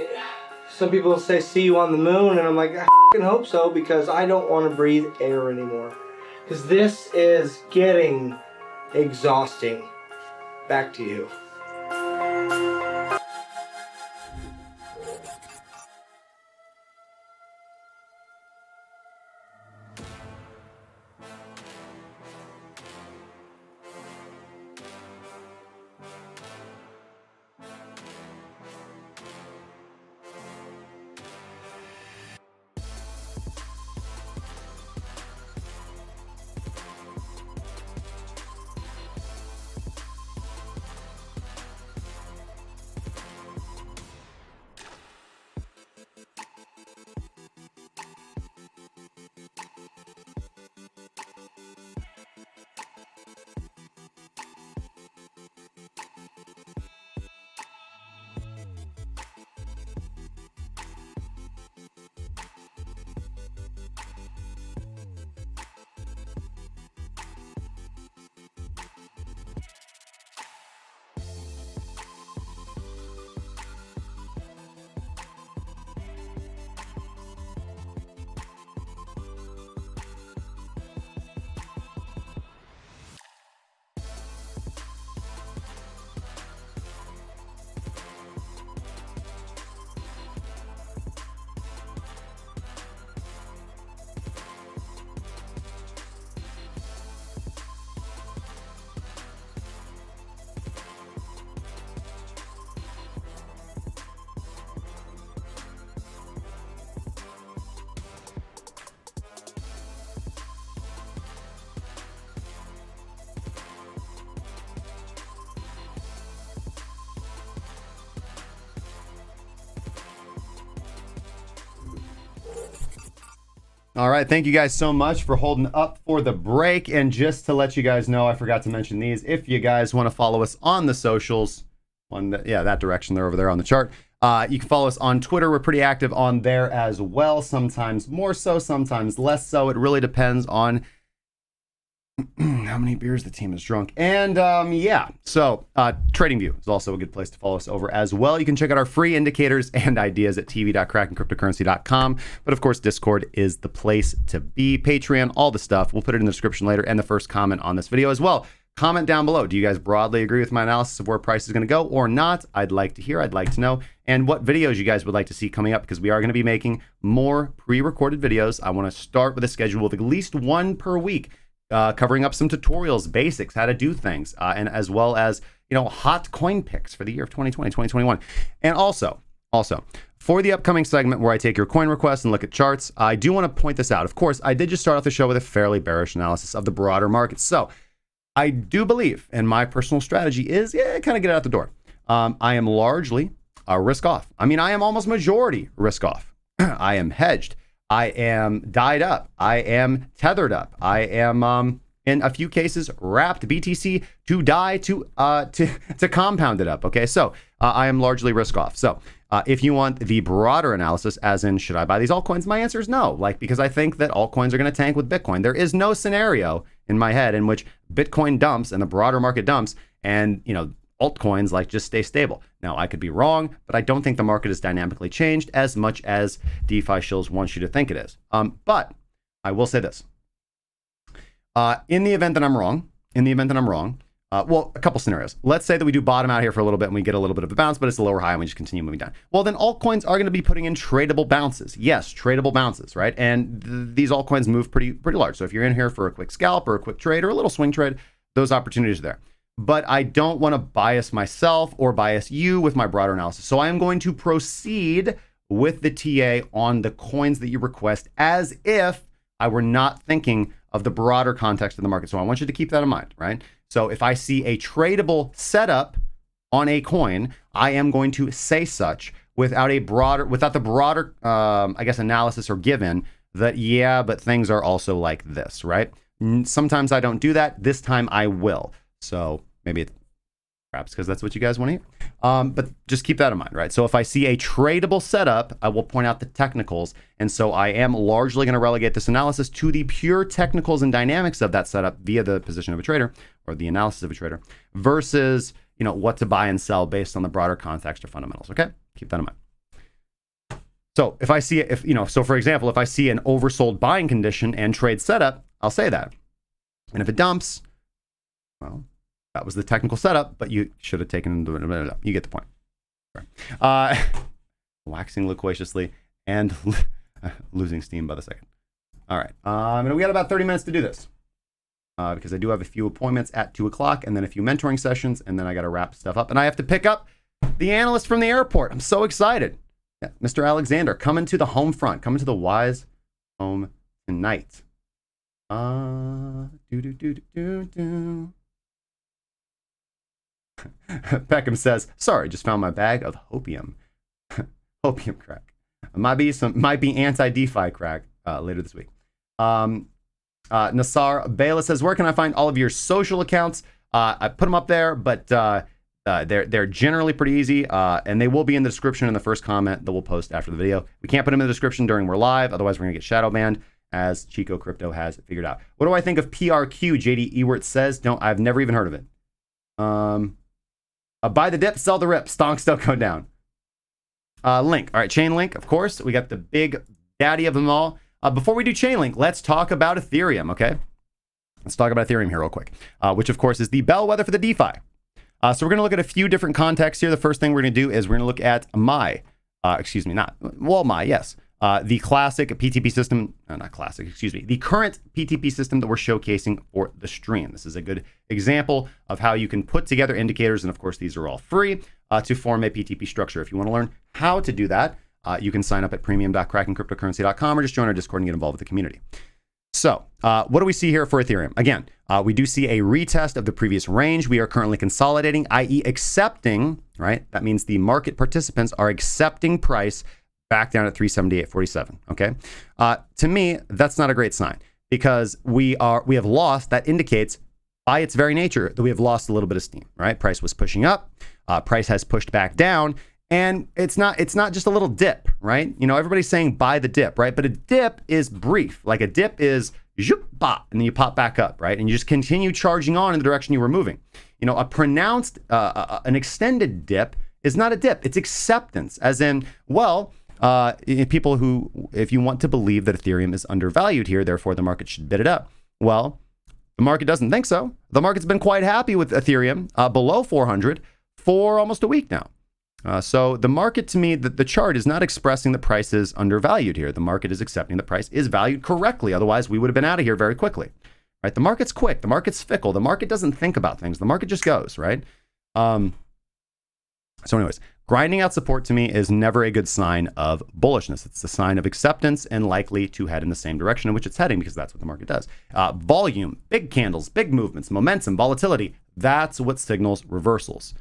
Speaker 2: some people say see you on the moon, and I'm like, I f***ing hope so, because I don't want to breathe air anymore. Because this is getting exhausting. Back to you.
Speaker 1: All right, thank you guys so much for holding up for the break. And just to let you guys know, I forgot to mention these. If you guys want to follow us on the socials, that direction, they're over there on the chart. You can follow us on Twitter. We're pretty active on there as well. Sometimes more so, sometimes less so. It really depends on how many beers the team is drunk. And so TradingView is also a good place to follow us over as well. You can check out our free indicators and ideas at tv.krakencryptocurrency.com. But of course, Discord is the place to be. Patreon, all the stuff. We'll put it in the description later and the first comment on this video as well. Comment down below. Do you guys broadly agree with my analysis of where price is going to go or not? I'd like to hear. I'd like to know. And what videos you guys would like to see coming up, because we are going to be making more pre-recorded videos. I want to start with a schedule of at least one per week. Covering up some tutorials, basics, how to do things, and as well as, hot coin picks for the year of 2020, 2021. And also, for the upcoming segment where I take your coin requests and look at charts, I do want to point this out. Of course, I did just start off the show with a fairly bearish analysis of the broader market. So I do believe, and my personal strategy is, kind of get it out the door. I am largely risk off. I mean, I am almost majority risk off. I am hedged. I am dyed up. I am tethered up. I am, in a few cases, wrapped BTC to die to compound it up. Okay, so I am largely risk off. So if you want the broader analysis, as in should I buy these altcoins, my answer is no. Because I think that altcoins are going to tank with Bitcoin. There is no scenario in my head in which Bitcoin dumps and the broader market dumps, and altcoins just stay stable. Now, I could be wrong, but I don't think the market has dynamically changed as much as DeFi shills want you to think it is. But I will say this. In the event that I'm wrong, well, a couple scenarios. Let's say that we do bottom out here for a little bit and we get a little bit of a bounce, but it's a lower high and we just continue moving down. Well, then altcoins are going to be putting in tradable bounces. Yes, tradable bounces, right? And these altcoins move pretty large. So if you're in here for a quick scalp or a quick trade or a little swing trade, those opportunities are there. But I don't want to bias myself or bias you with my broader analysis. So I am going to proceed with the TA on the coins that you request as if I were not thinking of the broader context of the market. So I want you to keep that in mind, right? So if I see a tradable setup on a coin, I am going to say such without the broader, analysis or given that, but things are also like this, right? Sometimes I don't do that. This time I will. So maybe it's perhaps because that's what you guys want to hear. But just keep that in mind, right? So if I see a tradable setup, I will point out the technicals. And so I am largely going to relegate this analysis to the pure technicals and dynamics of that setup via the position of a trader or the analysis of a trader versus, what to buy and sell based on the broader context or fundamentals. Okay? Keep that in mind. So if I see, so for example, if I see an oversold buying condition and trade setup, I'll say that. And if it dumps, well, that was the technical setup, but you should have taken, you get the point. Waxing loquaciously and losing steam by the second. All right. And we got about 30 minutes to do this because I do have a few appointments at 2 o'clock and then a few mentoring sessions, and then I got to wrap stuff up. And I have to pick up the analyst from the airport. I'm so excited. Yeah, Mr. Alexander, coming to the home front, coming to the Wise home tonight. Peckham says, sorry, just found my bag of hopium. Hopium crack. Might be anti-DeFi crack later this week. Nassar Bela says, where can I find all of your social accounts? I put them up there, but they're generally pretty easy, and they will be in the description in the first comment that we'll post after the video. We can't put them in the description during we're live, otherwise we're going to get shadow banned, as Chico Crypto has figured out. What do I think of PRQ? JD Ewert says, I've never even heard of it. Buy the dip, sell the rip. Stonk still go down. Link. All right, Chainlink, of course. We got the big daddy of them all. Before we do Chainlink, let's talk about Ethereum, okay? Let's talk about Ethereum here real quick, which, of course, is the bellwether for the DeFi. So we're going to look at a few different contexts here. The first thing we're going to do is we're going to look at the classic PTP system, the current PTP system that we're showcasing for the stream. This is a good example of how you can put together indicators, and of course, these are all free, to form a PTP structure. If you want to learn how to do that, you can sign up at premium.krakencryptocurrency.com or just join our Discord and get involved with the community. So what do we see here for Ethereum? Again, we do see a retest of the previous range. We are currently consolidating, i.e. accepting, right? That means the market participants are accepting price back down at 378.47, okay? To me, that's not a great sign because we have lost. That indicates by its very nature that we have lost a little bit of steam, right? Price was pushing up, price has pushed back down, and it's not just a little dip, right? Everybody's saying buy the dip, right? But a dip is brief. Like a dip is zoop, bop, and then you pop back up, right? And you just continue charging on in the direction you were moving. A pronounced, an extended dip is not a dip. It's acceptance, as in, well, people who, if you want to believe that Ethereum is undervalued here, therefore the market should bid it up. Well, the market doesn't think so. The market's been quite happy with Ethereum below 400 for almost a week now. So the market, to me, the chart is not expressing the price is undervalued here. The market is accepting the price is valued correctly. Otherwise, we would have been out of here very quickly. Right? The market's quick. The market's fickle. The market doesn't think about things. The market just goes, right? So anyways, grinding out support to me is never a good sign of bullishness. It's a sign of acceptance and likely to head in the same direction in which it's heading because that's what the market does. Volume, big candles, big movements, momentum, volatility, that's what signals reversals.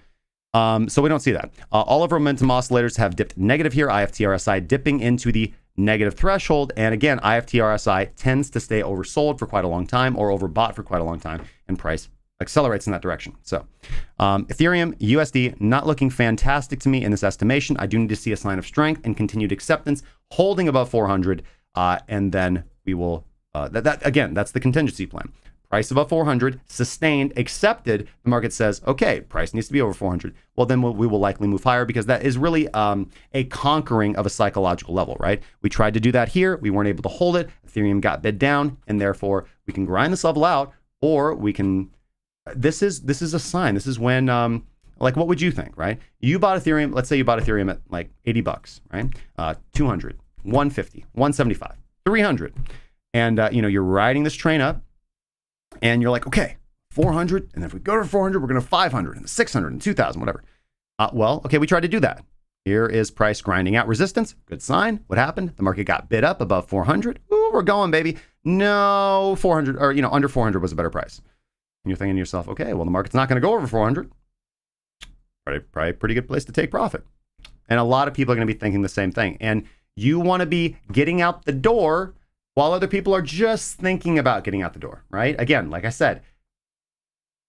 Speaker 1: So we don't see that. All of our momentum oscillators have dipped negative here. Ift Rsi dipping into the negative threshold. And again, Ift Rsi tends to stay oversold for quite a long time or overbought for quite a long time, and price accelerates in that direction. So Ethereum, USD, not looking fantastic to me in this estimation. I do need to see a sign of strength and continued acceptance, holding above 400. And then we will, again, that's the contingency plan. Price above 400, sustained, accepted. The market says, okay, price needs to be over 400. Well, then we will likely move higher because that is really a conquering of a psychological level, right? We tried to do that here. We weren't able to hold it. Ethereum got bid down, and therefore we can grind this level out, or we can. This is a sign. This is when, like, what would you think, right? You bought Ethereum. Let's say you bought Ethereum at like $80, right? 200, 150, 175, 300, and you're riding this train up. And you're like, okay, 400. And if we go to 400, we're going to 500 and 600 and 2,000, whatever. Well, okay, we tried to do that. Here is price grinding out resistance. Good sign. What happened? The market got bid up above 400. Ooh, we're going, baby. No, 400 or, under 400 was a better price. And you're thinking to yourself, okay, well, the market's not going to go over 400. Probably a pretty good place to take profit. And a lot of people are going to be thinking the same thing. And you want to be getting out the door while other people are just thinking about getting out the door, right? Again, like I said,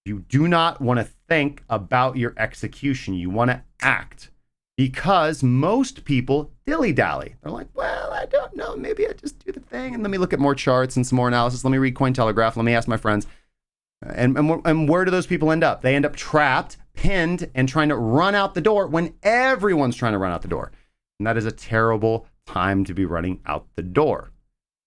Speaker 1: you do not want to think about your execution. You want to act because most people dilly-dally. They're like, well, I don't know. Maybe I just do the thing and let me look at more charts and some more analysis. Let me read Cointelegraph. Let me ask my friends. And where do those people end up? They end up trapped, pinned, and trying to run out the door when everyone's trying to run out the door. And that is a terrible, time to be running out the door.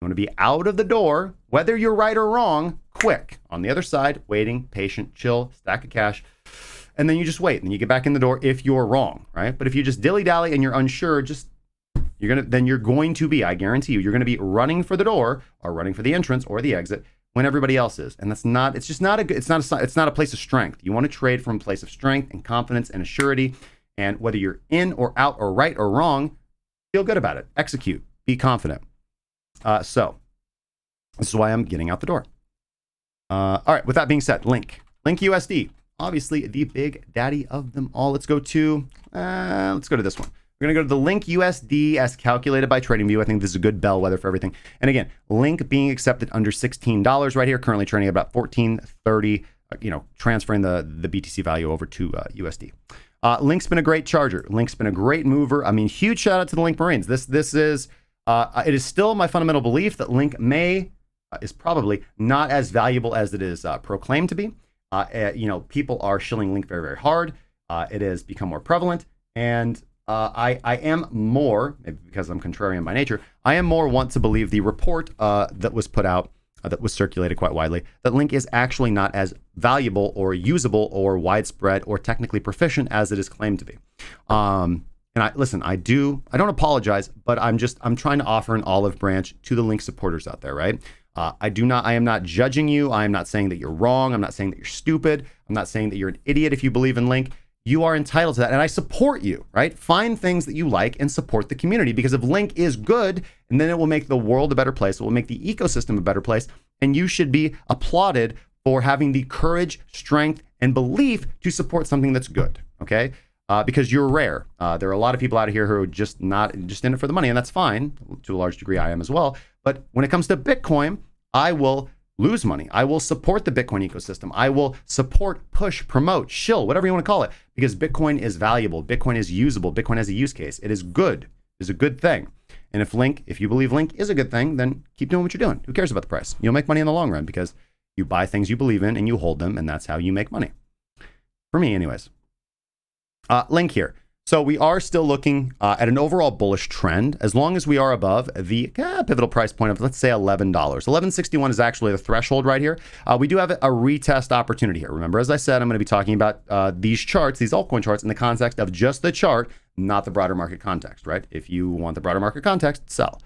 Speaker 1: You want to be out of the door, whether you're right or wrong, quick. On the other side, waiting, patient, chill, stack of cash. And then you just wait, and then you get back in the door if you're wrong, right? But if you just dilly-dally and you're unsure, then you're going to be, I guarantee you're going to be running for the door or running for the entrance or the exit when everybody else is. And it's not a place of strength. You want to trade from a place of strength and confidence and assurity. And whether you're in or out or right or wrong, feel good about it. Execute. Be confident. So this is why I'm getting out the door. All right. With that being said, Link USD. Obviously, the big daddy of them all. Let's go to this one. We're going to go to the Link USD as calculated by TradingView. I think this is a good bellwether for everything. And again, Link being accepted under $16 right here, currently trading at about $14.30, transferring the BTC value over to USD. Link's been a great charger. Link's been a great mover. I mean, huge shout out to the Link Marines. This is, it is still my fundamental belief that Link is probably not as valuable as it is proclaimed to be. People are shilling Link very, very hard. It has become more prevalent. And I am more, maybe because I'm contrarian by nature, I am more want to believe the report that was put out, that was circulated quite widely, that Link is actually not as valuable or usable or widespread or technically proficient as it is claimed to be. And I don't apologize, but I'm trying to offer an olive branch to the Link supporters out there, right? I am not judging you. I am not saying that you're wrong. I'm not saying that you're stupid. I'm not saying that you're an idiot if you believe in Link. You are entitled to that. And I support you, right? Find things that you like and support the community, because if Link is good, and then it will make the world a better place. It will make the ecosystem a better place. And you should be applauded for having the courage, strength, and belief to support something that's good. Okay. Because you're rare. There are a lot of people out here who are just in it for the money, and that's fine. To a large degree, I am as well. But when it comes to Bitcoin, I will lose money. I will support the Bitcoin ecosystem. I will support, push, promote, shill, whatever you want to call it, because Bitcoin is valuable. Bitcoin is usable. Bitcoin has a use case. It is good. It is a good thing. And if you believe Link is a good thing, then keep doing what you're doing. Who cares about the price? You'll make money in the long run because you buy things you believe in and you hold them, and that's how you make money. For me, anyways. Link here. So we are still looking at an overall bullish trend as long as we are above the pivotal price point of, let's say, $11. $11.61 is actually the threshold right here. We do have a retest opportunity here. Remember, as I said, I'm going to be talking about these altcoin charts in the context of just the chart, not the broader market context, right? If you want the broader market context, sell.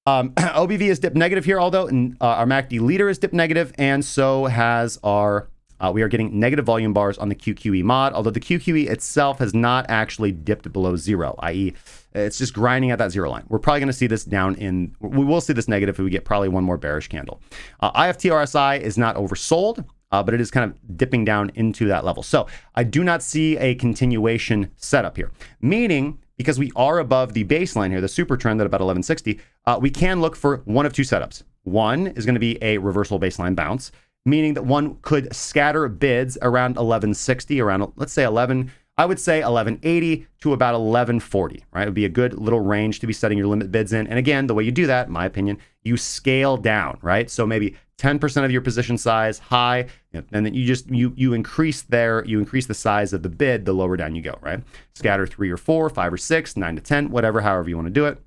Speaker 1: OBV has dipped negative here, although our MACD leader has dipped negative, and so has our... we are getting negative volume bars on the QQE mod, although the QQE itself has not actually dipped below zero, i.e. it's just grinding at that zero line. We're probably going to see this we will see this negative if we get probably one more bearish candle. Ift Rsi is not oversold, but it is kind of dipping down into that level. So I do not see a continuation setup here, meaning because we are above the baseline here, the super trend at about 1160, we can look for one of two setups. One is going to be a reversal baseline bounce, meaning that one could scatter bids around 1160, around, let's say 1180 to about 1140, right? It would be a good little range to be setting your limit bids in. And again, the way you do that, in my opinion, you scale down, right? So maybe 10% of your position size high, and then you increase the size of the bid, the lower down you go, right? Scatter 3 or 4, 5 or 6, 9 to 10, whatever, however you want to do it.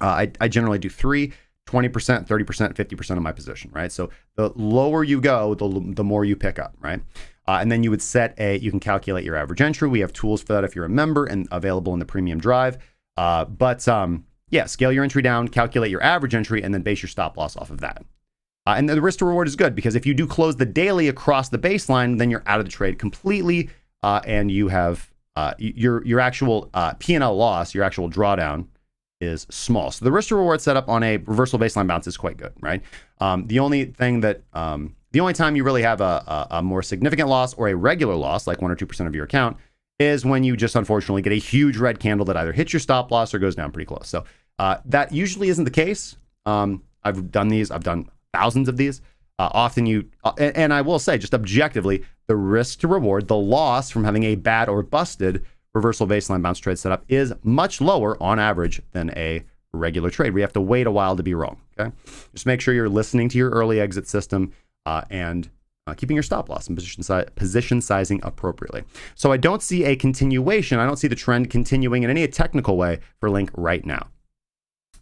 Speaker 1: I generally do 3, 20%, 30%, 50% of my position, right? So the lower you go, the more you pick up, right? And then you would you can calculate your average entry. We have tools for that if you're a member and available in the premium drive. Scale your entry down, calculate your average entry, and then base your stop loss off of that. And the risk to reward is good because if you do close the daily across the baseline, then you're out of the trade completely, and you have your actual P&L loss, your actual drawdown, is small. So the risk to reward setup on a reversal baseline bounce is quite good, right? The only time you really have a more significant loss or a regular loss, like 1 or 2% of your account, is when you just unfortunately get a huge red candle that either hits your stop loss or goes down pretty close. So that usually isn't the case. I've done thousands of these. And I will say, just objectively, the risk to reward, the loss from having a bad or busted reversal baseline bounce trade setup is much lower on average than a regular trade. We have to wait a while to be wrong. Okay, just make sure you're listening to your early exit system and keeping your stop loss and position sizing appropriately. So I don't see a continuation. I don't see the trend continuing in any technical way for Link right now.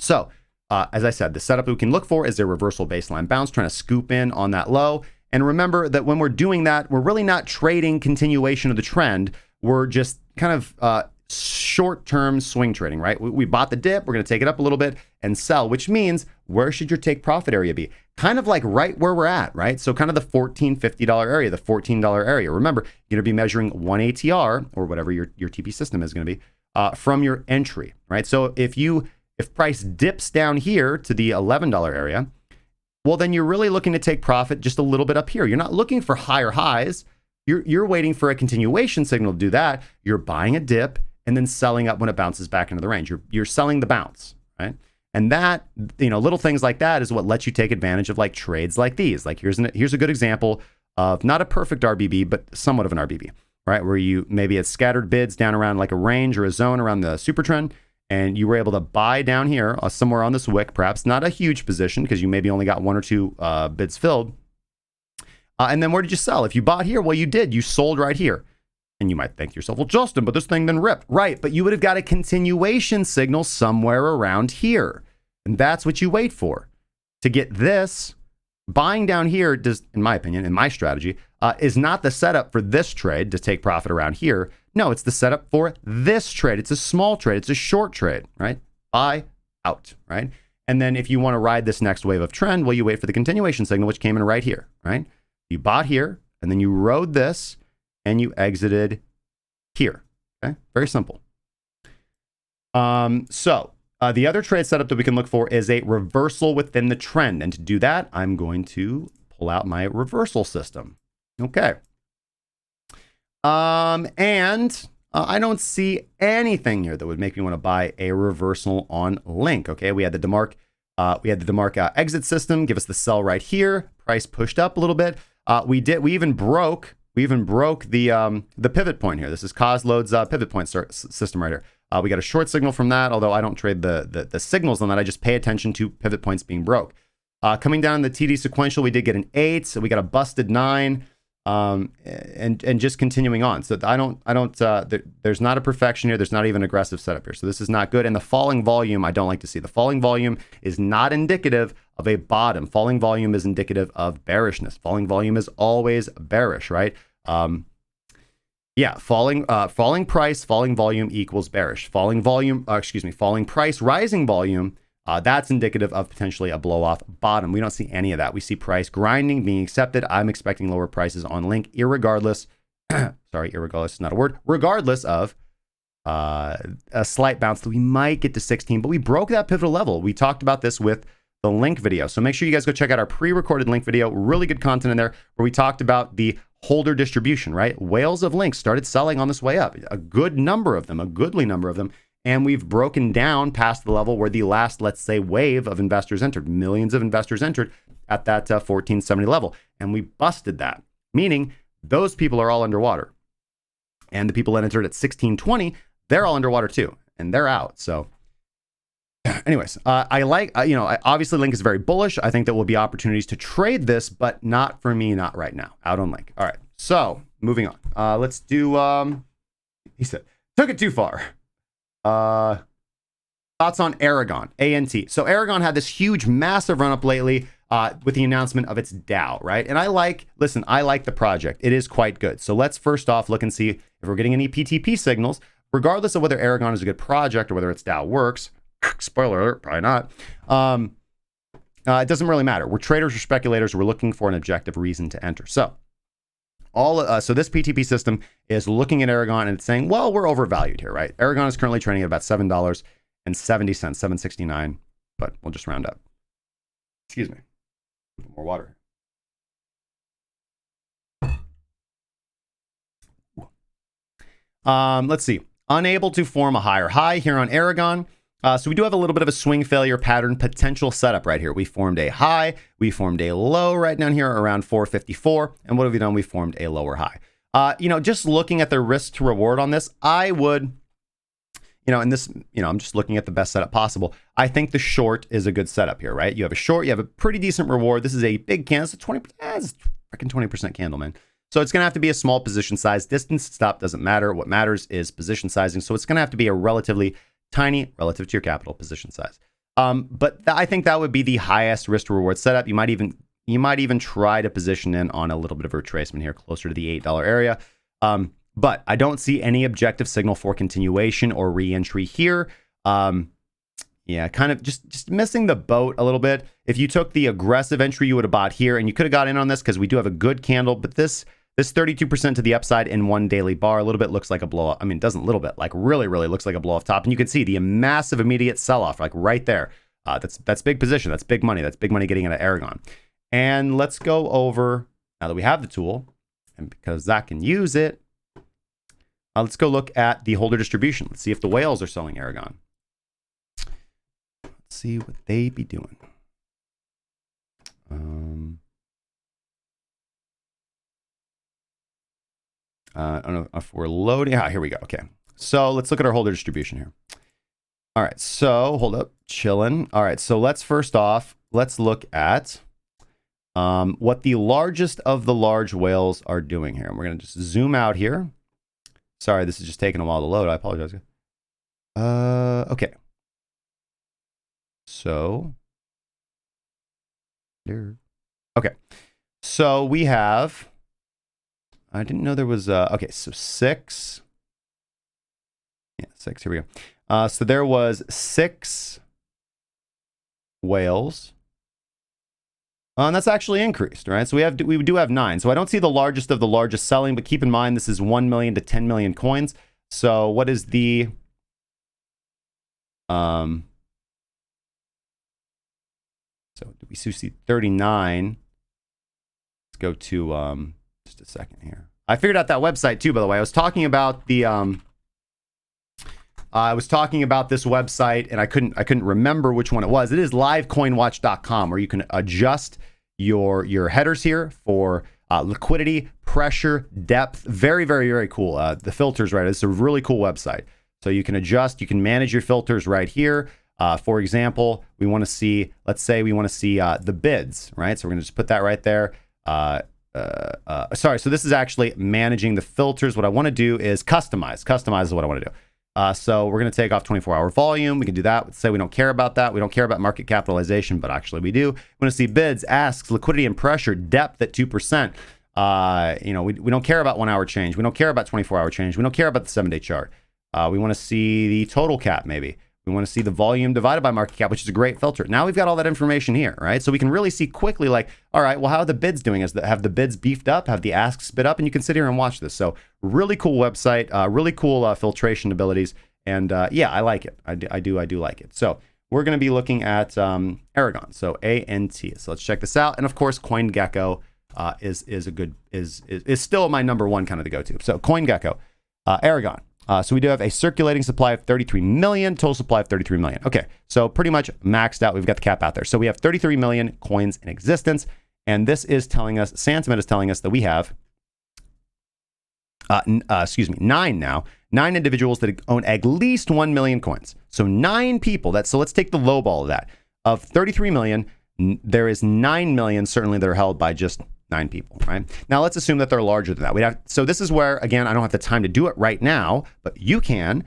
Speaker 1: So as I said, the setup we can look for is a reversal baseline bounce, trying to scoop in on that low. And remember that when we're doing that, we're really not trading continuation of the trend. We're just kind of short-term swing trading, right? We bought the dip, we're going to take it up a little bit and sell, which means where should your take profit area be? Kind of like right where we're at, right? So kind of the $14.50 area, the $14 area. Remember, you're going to be measuring one ATR or whatever your TP system is going to be from your entry, right? So if price dips down here to the $11 area, well, then you're really looking to take profit just a little bit up here. You're not looking for higher highs. You're waiting for a continuation signal to do that. You're buying a dip and then selling up when it bounces back into the range. You're selling the bounce, right? And that, little things like that is what lets you take advantage of like trades like these. Like here's a good example of not a perfect RBB, but somewhat of an RBB, right? Where you maybe had scattered bids down around like a range or a zone around the super trend, and you were able to buy down here somewhere on this wick, perhaps not a huge position because you maybe only got one or two bids filled. And then where did you sell? If you bought here, well, you did. You sold right here. And you might think to yourself, well, Justin, but this thing then ripped. Right, but you would have got a continuation signal somewhere around here. And that's what you wait for. To get this, buying down here, does, in my opinion, in my strategy, is not the setup for this trade to take profit around here. No, it's the setup for this trade. It's a small trade. It's a short trade, right? Buy, out, right? And then if you want to ride this next wave of trend, well, you wait for the continuation signal, which came in right here, right? You bought here, and then you rode this, and you exited here. Okay, very simple. So the other trade setup that we can look for is a reversal within the trend. And to do that, I'm going to pull out my reversal system. Okay. And I don't see anything here that would make me want to buy a reversal on Link. Okay, we had the DeMark exit system give us the sell right here. Price pushed up a little bit. We even broke the pivot point here. This is Cosload's pivot point system right here. We got a short signal from that, although I don't trade the signals on that. I just pay attention to pivot points being broke. Coming down the TD sequential, we did get an 8, so we got a busted 9, and just continuing on. So there's not a perfection here. There's not even aggressive setup here. So this is not good. And the falling volume, I don't like to see. The falling volume is not indicative of a bottom. Falling volume is indicative of bearishness. Falling volume is always bearish, right? Falling price, falling volume equals bearish. Falling price, rising volume, that's indicative of potentially a blow off bottom. We don't see any of that. We see price grinding, being accepted. I'm expecting lower prices on Link, irregardless. Irregardless is not a word. Regardless of a slight bounce that we might get to 16, but we broke that pivotal level. We talked about this with the Link video. So make sure you guys go check out our pre-recorded Link video. Really good content in there where we talked about the holder distribution, right? Whales of Link started selling on this way up. A goodly number of them. And we've broken down past the level where the last, let's say, wave of investors entered. Millions of investors entered at that 1470 level. And we busted that, meaning those people are all underwater. And the people that entered at 1620, they're all underwater too. And they're out. So anyways, obviously Link is very bullish. I think there will be opportunities to trade this, but not for me, not right now. Out on Link. All right. So moving on. Let's do, he said, took it too far. Thoughts on Aragon, ANT. So Aragon had this huge, massive run up lately with the announcement of its DAO, right? And I like the project. It is quite good. So let's first off look and see if we're getting any PTP signals, regardless of whether Aragon is a good project or whether its DAO works. Spoiler alert, probably not. It doesn't really matter. We're traders or speculators. We're looking for an objective reason to enter. So so this PTP system is looking at Aragon and it's saying, well, we're overvalued here, right? Aragon is currently trading at about $7.70, $7.69, but we'll just round up. Excuse me. More water. Let's see. Unable to form a higher high here on Aragon. So we do have a little bit of a swing failure pattern potential setup right here. We formed a high, we formed a low right down here around 454. And what have we done? We formed a lower high. Just looking at the risk to reward on this, I would, I'm just looking at the best setup possible. I think the short is a good setup here, right? You have a short, you have a pretty decent reward. This is a big candle. It's a 20% candle, man. So it's going to have to be a small position size. Distance stop doesn't matter. What matters is position sizing. So it's going to have to be a relatively tiny relative to your capital position size. But I think that would be the highest risk to reward setup. You might even try to position in on a little bit of a retracement here, closer to the $8 area. But I don't see any objective signal for continuation or re-entry here. Yeah, kind of just missing the boat a little bit. If you took the aggressive entry, you would have bought here, and you could have got in on this because we do have a good candle. But this 32% to the upside in one daily bar a little bit looks like a blow off. I mean, it doesn't a little bit, like really looks like a blow off top. And you can see the massive immediate sell off, like right there. That's big position. That's big money. That's big money getting into Aragon. And let's go over, now that we have the tool, and because Zach can use it, let's go look at the holder distribution. Let's see if the whales are selling Aragon. Let's see what they be doing. I don't know if we're loading. Here we go. Okay. So let's look at our holder distribution here. All right. So hold up. Chilling. All right. So let's look at what the largest of the large whales are doing here. And we're going to just zoom out here. Sorry, this is just taking a while to load. I apologize. Okay. So, okay. So we have, I didn't know there was, okay, so 6. Yeah, 6, here we go. So there was 6 whales. And that's actually increased, right? So we do have 9. So I don't see the largest of the largest selling, but keep in mind this is 1 million to 10 million coins. So what is the so we see 39. Let's go to just a second here. I figured out that website too, by the way. I was talking about the this website and I couldn't remember which one it was. It is livecoinwatch.com, where you can adjust your headers here for liquidity, pressure, depth. Very cool. The filters, right? It's a really cool website. So you can adjust, you can manage your filters right here. For example, we want to see, let's say we want to see the bids, right? So we're going to just put that right there. Sorry, so this is actually managing the filters. What I want to do is customize. Customize is what I want to do. So we're going to take off 24-hour volume. We can do that. Let's say we don't care about that. We don't care about market capitalization, but actually we do. We want to see bids, asks, liquidity and pressure, depth at 2%. We don't care about 1 hour change. We don't care about 24-hour change. We don't care about the 7-day chart. We want to see the total cap maybe. We want to see the volume divided by market cap, which is a great filter. Now we've got all that information here, right? So we can really see quickly, like, all right, well, how are the bids doing? Have the bids beefed up? Have the asks spit up? And you can sit here and watch this. So really cool website, really cool filtration abilities. And yeah, I like it. I do like it. So we're going to be looking at Aragon. So ANT. So let's check this out. And of course, CoinGecko is still my number one kind of the go-to. So CoinGecko, Aragon. So we do have a circulating supply of 33 million, total supply of 33 million. Okay, so pretty much maxed out. We've got the cap out there. So we have 33 million coins in existence. And this is telling us, Santiment is telling us that we have, 9 now. 9 individuals that own at least 1 million coins. So 9 people. So let's take the low ball of that. Of 33 million, there is 9 million certainly that are held by just 9 people, right? Now let's assume that they're larger than that. So this is where, again, I don't have the time to do it right now, but you can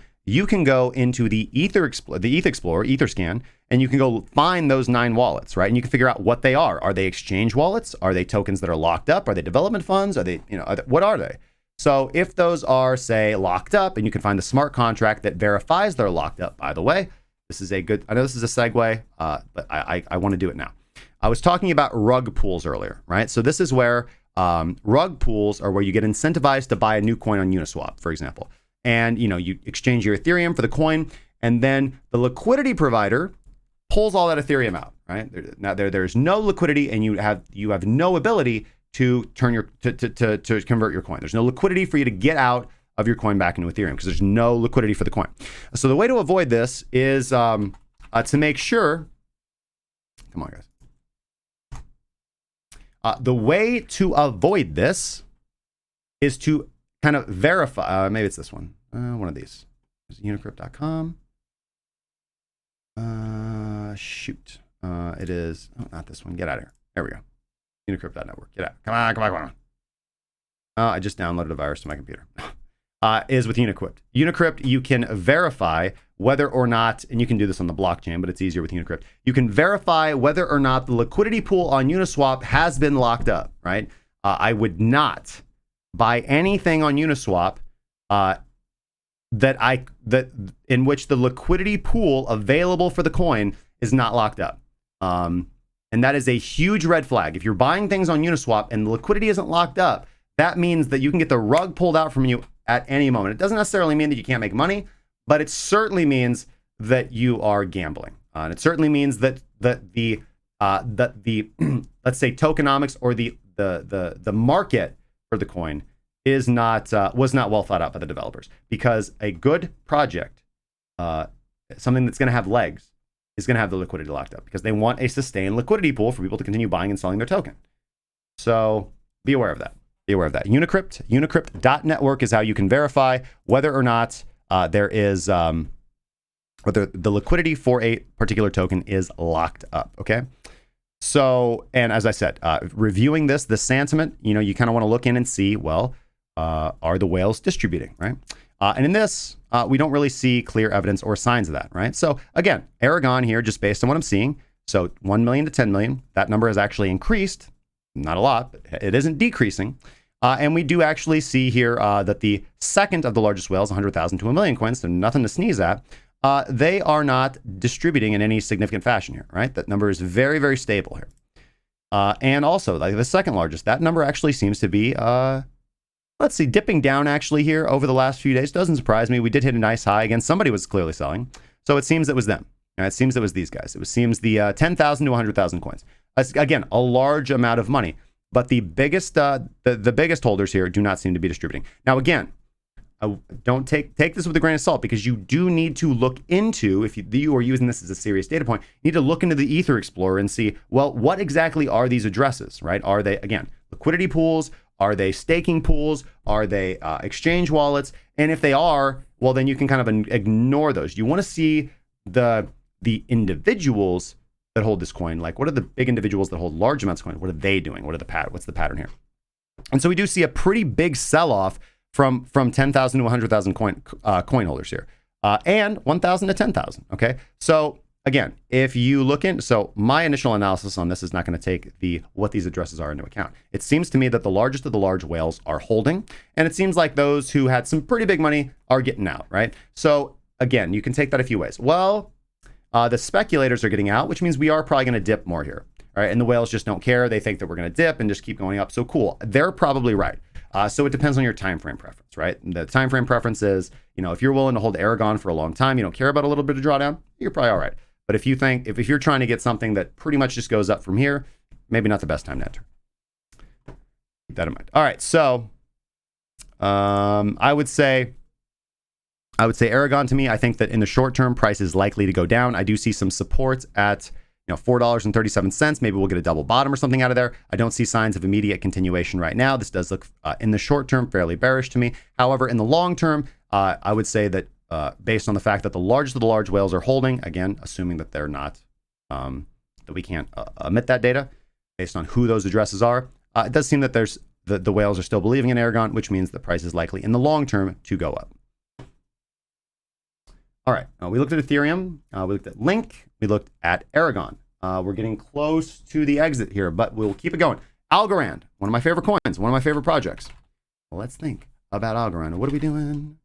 Speaker 1: go into the ETH Explorer, Etherscan, and you can go find those 9 wallets, right? And you can figure out what they are. Are they exchange wallets? Are they tokens that are locked up? Are they development funds? What are they? So if those are, say, locked up, and you can find the smart contract that verifies they're locked up, by the way, this is a good, I know this is a segue, but I want to do it now. I was talking about rug pools earlier, right? So this is where rug pools are where you get incentivized to buy a new coin on Uniswap, for example. And, you exchange your Ethereum for the coin, and then the liquidity provider pulls all that Ethereum out, right? There's no liquidity, and you have no ability to to convert your coin. There's no liquidity for you to get out of your coin back into Ethereum because there's no liquidity for the coin. So the way to avoid this is to make sure, come on guys. The way to avoid this is to kind of verify, maybe it's this one of these. Unicrypt.com. Shoot. It is, not this one. Get out of here. There we go. Unicrypt.network. Get out. Come on. I just downloaded a virus to my computer. Is with Unicrypt. Unicrypt, you can verify whether or not, and you can do this on the blockchain, but it's easier with Unicrypt. You can verify whether or not the liquidity pool on Uniswap has been locked up, right? I would not buy anything on Uniswap in which the liquidity pool available for the coin is not locked up. And that is a huge red flag. If you're buying things on Uniswap and the liquidity isn't locked up, that means that you can get the rug pulled out from you at any moment. It doesn't necessarily mean that you can't make money, but it certainly means that you are gambling. And it certainly means that the let's say tokenomics or the market for the coin is not was not well thought out by the developers, because a good project, something that's going to have legs, is going to have the liquidity locked up, because they want a sustained liquidity pool for people to continue buying and selling their token. So be aware of that. Be aware of that. Unicrypt.network is how you can verify whether or not there is whether the liquidity for a particular token is locked up. Okay. So, and as I said, reviewing this sentiment, you kind of want to look in and see, well, are the whales distributing, right? And in this, we don't really see clear evidence or signs of that, right? So again, Aragon here, just based on what I'm seeing, so 1 million to 10 million, that number has actually increased, not a lot, but it isn't decreasing. And we do actually see here that the second of the largest whales, 100,000 to 1 million coins, so nothing to sneeze at, they are not distributing in any significant fashion here, right? That number is very, very stable here. And also, like the second largest, that number actually seems to be, let's see, dipping down actually here over the last few days. Doesn't surprise me. We did hit a nice high. Again, somebody was clearly selling. So it seems it was them. It seems it was these guys. It seems the 10,000 to 100,000 coins. Again, a large amount of money. But the biggest the biggest holders here do not seem to be distributing. Now, again, don't take this with a grain of salt, because you do need to look into, if you are using this as a serious data point, you need to look into the Ether Explorer and see, well, what exactly are these addresses, right? Are they, again, liquidity pools? Are they staking pools? Are they exchange wallets? And if they are, well, then you can kind of ignore those. You want to see the individuals that hold this coin. Like, what are the big individuals that hold large amounts of coin? What are they doing? What's the pattern here? And so we do see a pretty big sell-off from 10,000 to 100,000 coin holders here, and 1,000 to 10,000. Okay, so again, if you look in, so my initial analysis on this is not going to take what these addresses are into account. It seems to me that the largest of the large whales are holding, and it seems like those who had some pretty big money are getting out, right? So again, you can take that a few ways. Well, the speculators are getting out, which means we are probably going to dip more here, right? And the whales just don't care. They think that we're going to dip and just keep going up. So cool. They're probably right. So it depends on your time frame preference, right? The time frame preference is, if you're willing to hold Aragon for a long time, you don't care about a little bit of drawdown, you're probably all right. But if you think, if you're trying to get something that pretty much just goes up from here, maybe not the best time to enter. Keep that in mind. All right, so I would say Aragon, to me, I think that in the short term, price is likely to go down. I do see some support at $4.37. Maybe we'll get a double bottom or something out of there. I don't see signs of immediate continuation right now. This does look, in the short term, fairly bearish to me. However, in the long term, I would say that based on the fact that the largest of the large whales are holding, again, assuming that they're not, that we can't omit that data, based on who those addresses are, it does seem that the whales are still believing in Aragon, which means the price is likely in the long term to go up. All right, we looked at Ethereum, we looked at Link, we looked at Aragon. We're getting close to the exit here, but we'll keep it going. Algorand, one of my favorite coins, one of my favorite projects. Well, let's think about Algorand. What are we doing?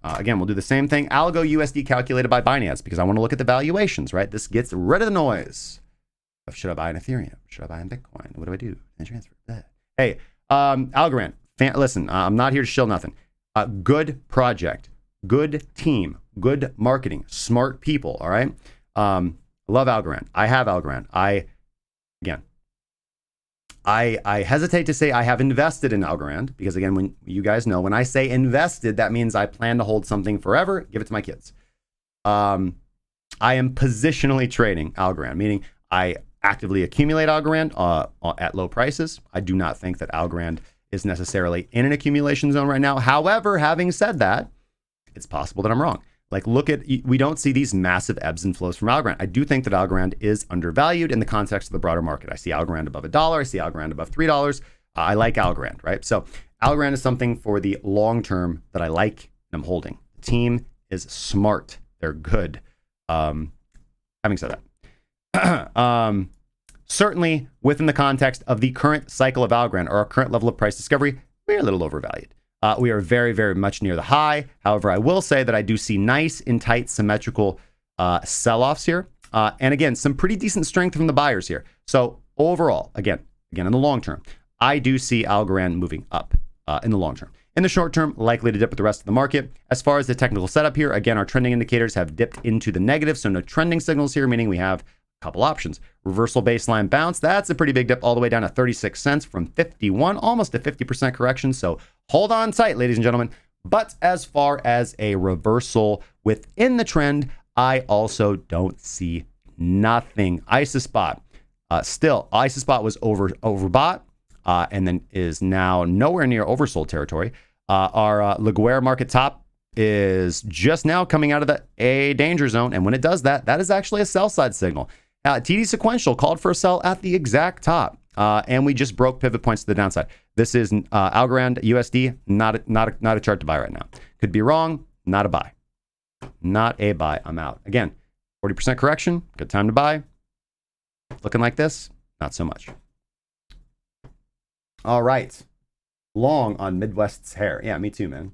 Speaker 1: Again, we'll do the same thing. Algo USD calculated by Binance, because I want to look at the valuations, right? This gets rid of the noise. Should I buy an Ethereum? Should I buy in Bitcoin? What do I do? And transfer. Hey, Algorand, listen, I'm not here to shill nothing. Good project, good team, good marketing, smart people, all right? Love Algorand. I have Algorand. I hesitate to say I have invested in Algorand, because again, when you guys know, when I say invested, that means I plan to hold something forever, give it to my kids. I am positionally trading Algorand, meaning I actively accumulate Algorand at low prices. I do not think that Algorand is necessarily in an accumulation zone right now. However, having said that, it's possible that I'm wrong. Like, we don't see these massive ebbs and flows from Algorand. I do think that Algorand is undervalued in the context of the broader market. I see Algorand above $1. I see Algorand above $3. I like Algorand, right? So Algorand is something for the long term that I like and I'm holding. The team is smart. they're good. Having said that, certainly within the context of the current cycle of Algorand or our current level of price discovery, we're a little overvalued. We are very, very much near the high. However, I will say that I do see nice and tight symmetrical sell-offs here. And again, some pretty decent strength from the buyers here. So overall, again, in the long term, I do see Algorand moving up in the long term. In the short term, likely to dip with the rest of the market. As far as the technical setup here, again, our trending indicators have dipped into the negative. So no trending signals here, meaning we have a couple options. Reversal baseline bounce. That's a pretty big dip all the way down to 36 cents from 51, almost a 50% correction. So hold on tight, ladies and gentlemen. But as far as a reversal within the trend, I also don't see nothing. ISISpot. Still, ISISpot was overbought and then is now nowhere near oversold territory. Our Laguerre market top is just now coming out of the A danger zone. And when it does that, that is actually a sell side signal. TD sequential called for a sell at the exact top. And we just broke pivot points to the downside. This is Algorand USD, not a chart to buy right now. Could be wrong, not a buy. Not a buy. I'm out. Again, 40% correction, good time to buy. Looking like this, not so much. All right. Long on Midwest's hair. Yeah, me too, man.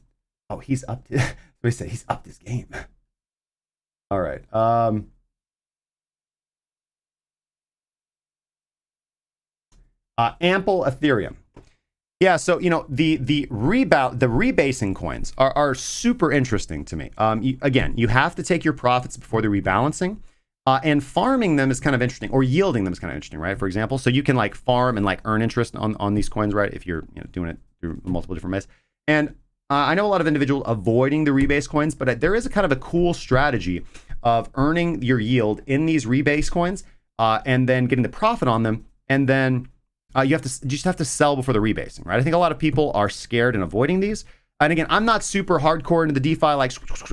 Speaker 1: Oh, he's up. What do we say? He's upped his game. All right. Ample Ethereum. Yeah, so the rebasing coins are super interesting to me. You have to take your profits before the rebalancing, and farming them is kind of interesting, or yielding them is kind of interesting, right? For example, so you can like farm and like earn interest on these coins, right? If you're doing it through multiple different ways. And I know a lot of individuals avoiding the rebase coins, but there is a kind of a cool strategy of earning your yield in these rebase coins, and then getting the profit on them, and then you just have to sell before the rebasing, right? I think a lot of people are scared and avoiding these. And again, I'm not super hardcore into the DeFi, like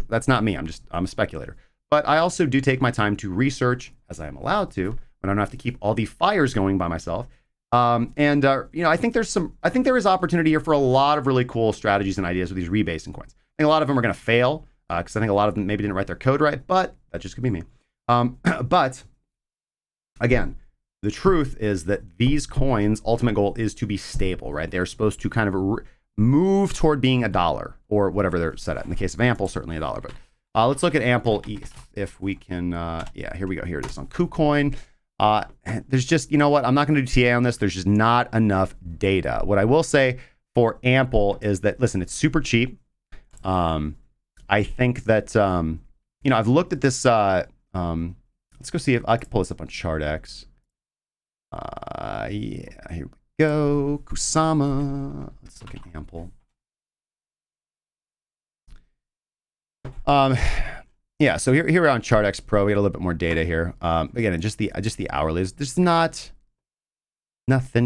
Speaker 1: that's not me. I'm a speculator. But I also do take my time to research, as I am allowed to, when I don't have to keep all the fires going by myself. I think there is opportunity here for a lot of really cool strategies and ideas with these rebasing coins. I think a lot of them are going to fail because I think a lot of them maybe didn't write their code right, but that just could be me. But again, the truth is that these coins' ultimate goal is to be stable, right? They're supposed to kind of move toward being $1 or whatever they're set at. In the case of Ample, certainly $1. But let's look at Ample ETH if we can. Here we go. Here it is on KuCoin. There's just, you know what? I'm not going to do TA on this. There's just not enough data. What I will say for Ample is that, listen, it's super cheap. I think that, I've looked at this. Let's go see if I can pull this up on ChartX. Here we go. Kusama. Let's look at Ample. So here we're on ChartX Pro. We got a little bit more data here. Again, just the hourly. There's nothing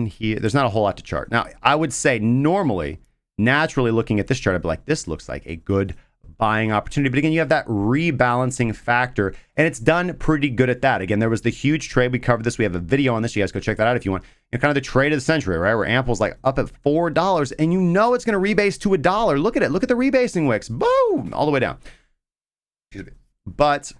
Speaker 1: here. There's not a whole lot to chart. Now, I would say naturally looking at this chart, I'd be like, this looks like a good buying opportunity. But again, you have that rebalancing factor, and it's done pretty good at that. Again, there was the huge trade. We covered this. We have a video on this. You guys go check that out if you want. Kind of the trade of the century, right? Where Ample's like up at $4, and it's going to rebase to $1. Look at it. Look at the rebasing wicks. Boom! All the way down. Excuse me. But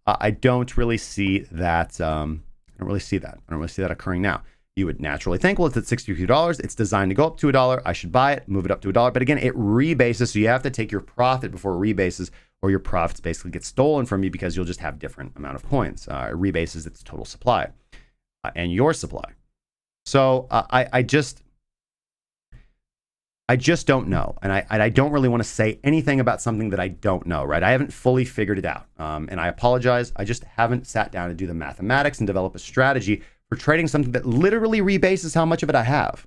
Speaker 1: I don't really see that. I don't really see that occurring now. You would naturally think, well, it's at $62. It's designed to go up to $1. I should buy it, move it up to $1. But again, it rebases, so you have to take your profit before it rebases, or your profits basically get stolen from you because you'll just have different amount of coins. It rebases its total supply and your supply. So I just don't know, and I don't really want to say anything about something that I don't know, right? I haven't fully figured it out, and I apologize. I just haven't sat down to do the mathematics and develop a strategy for trading something that literally rebases how much of it I have.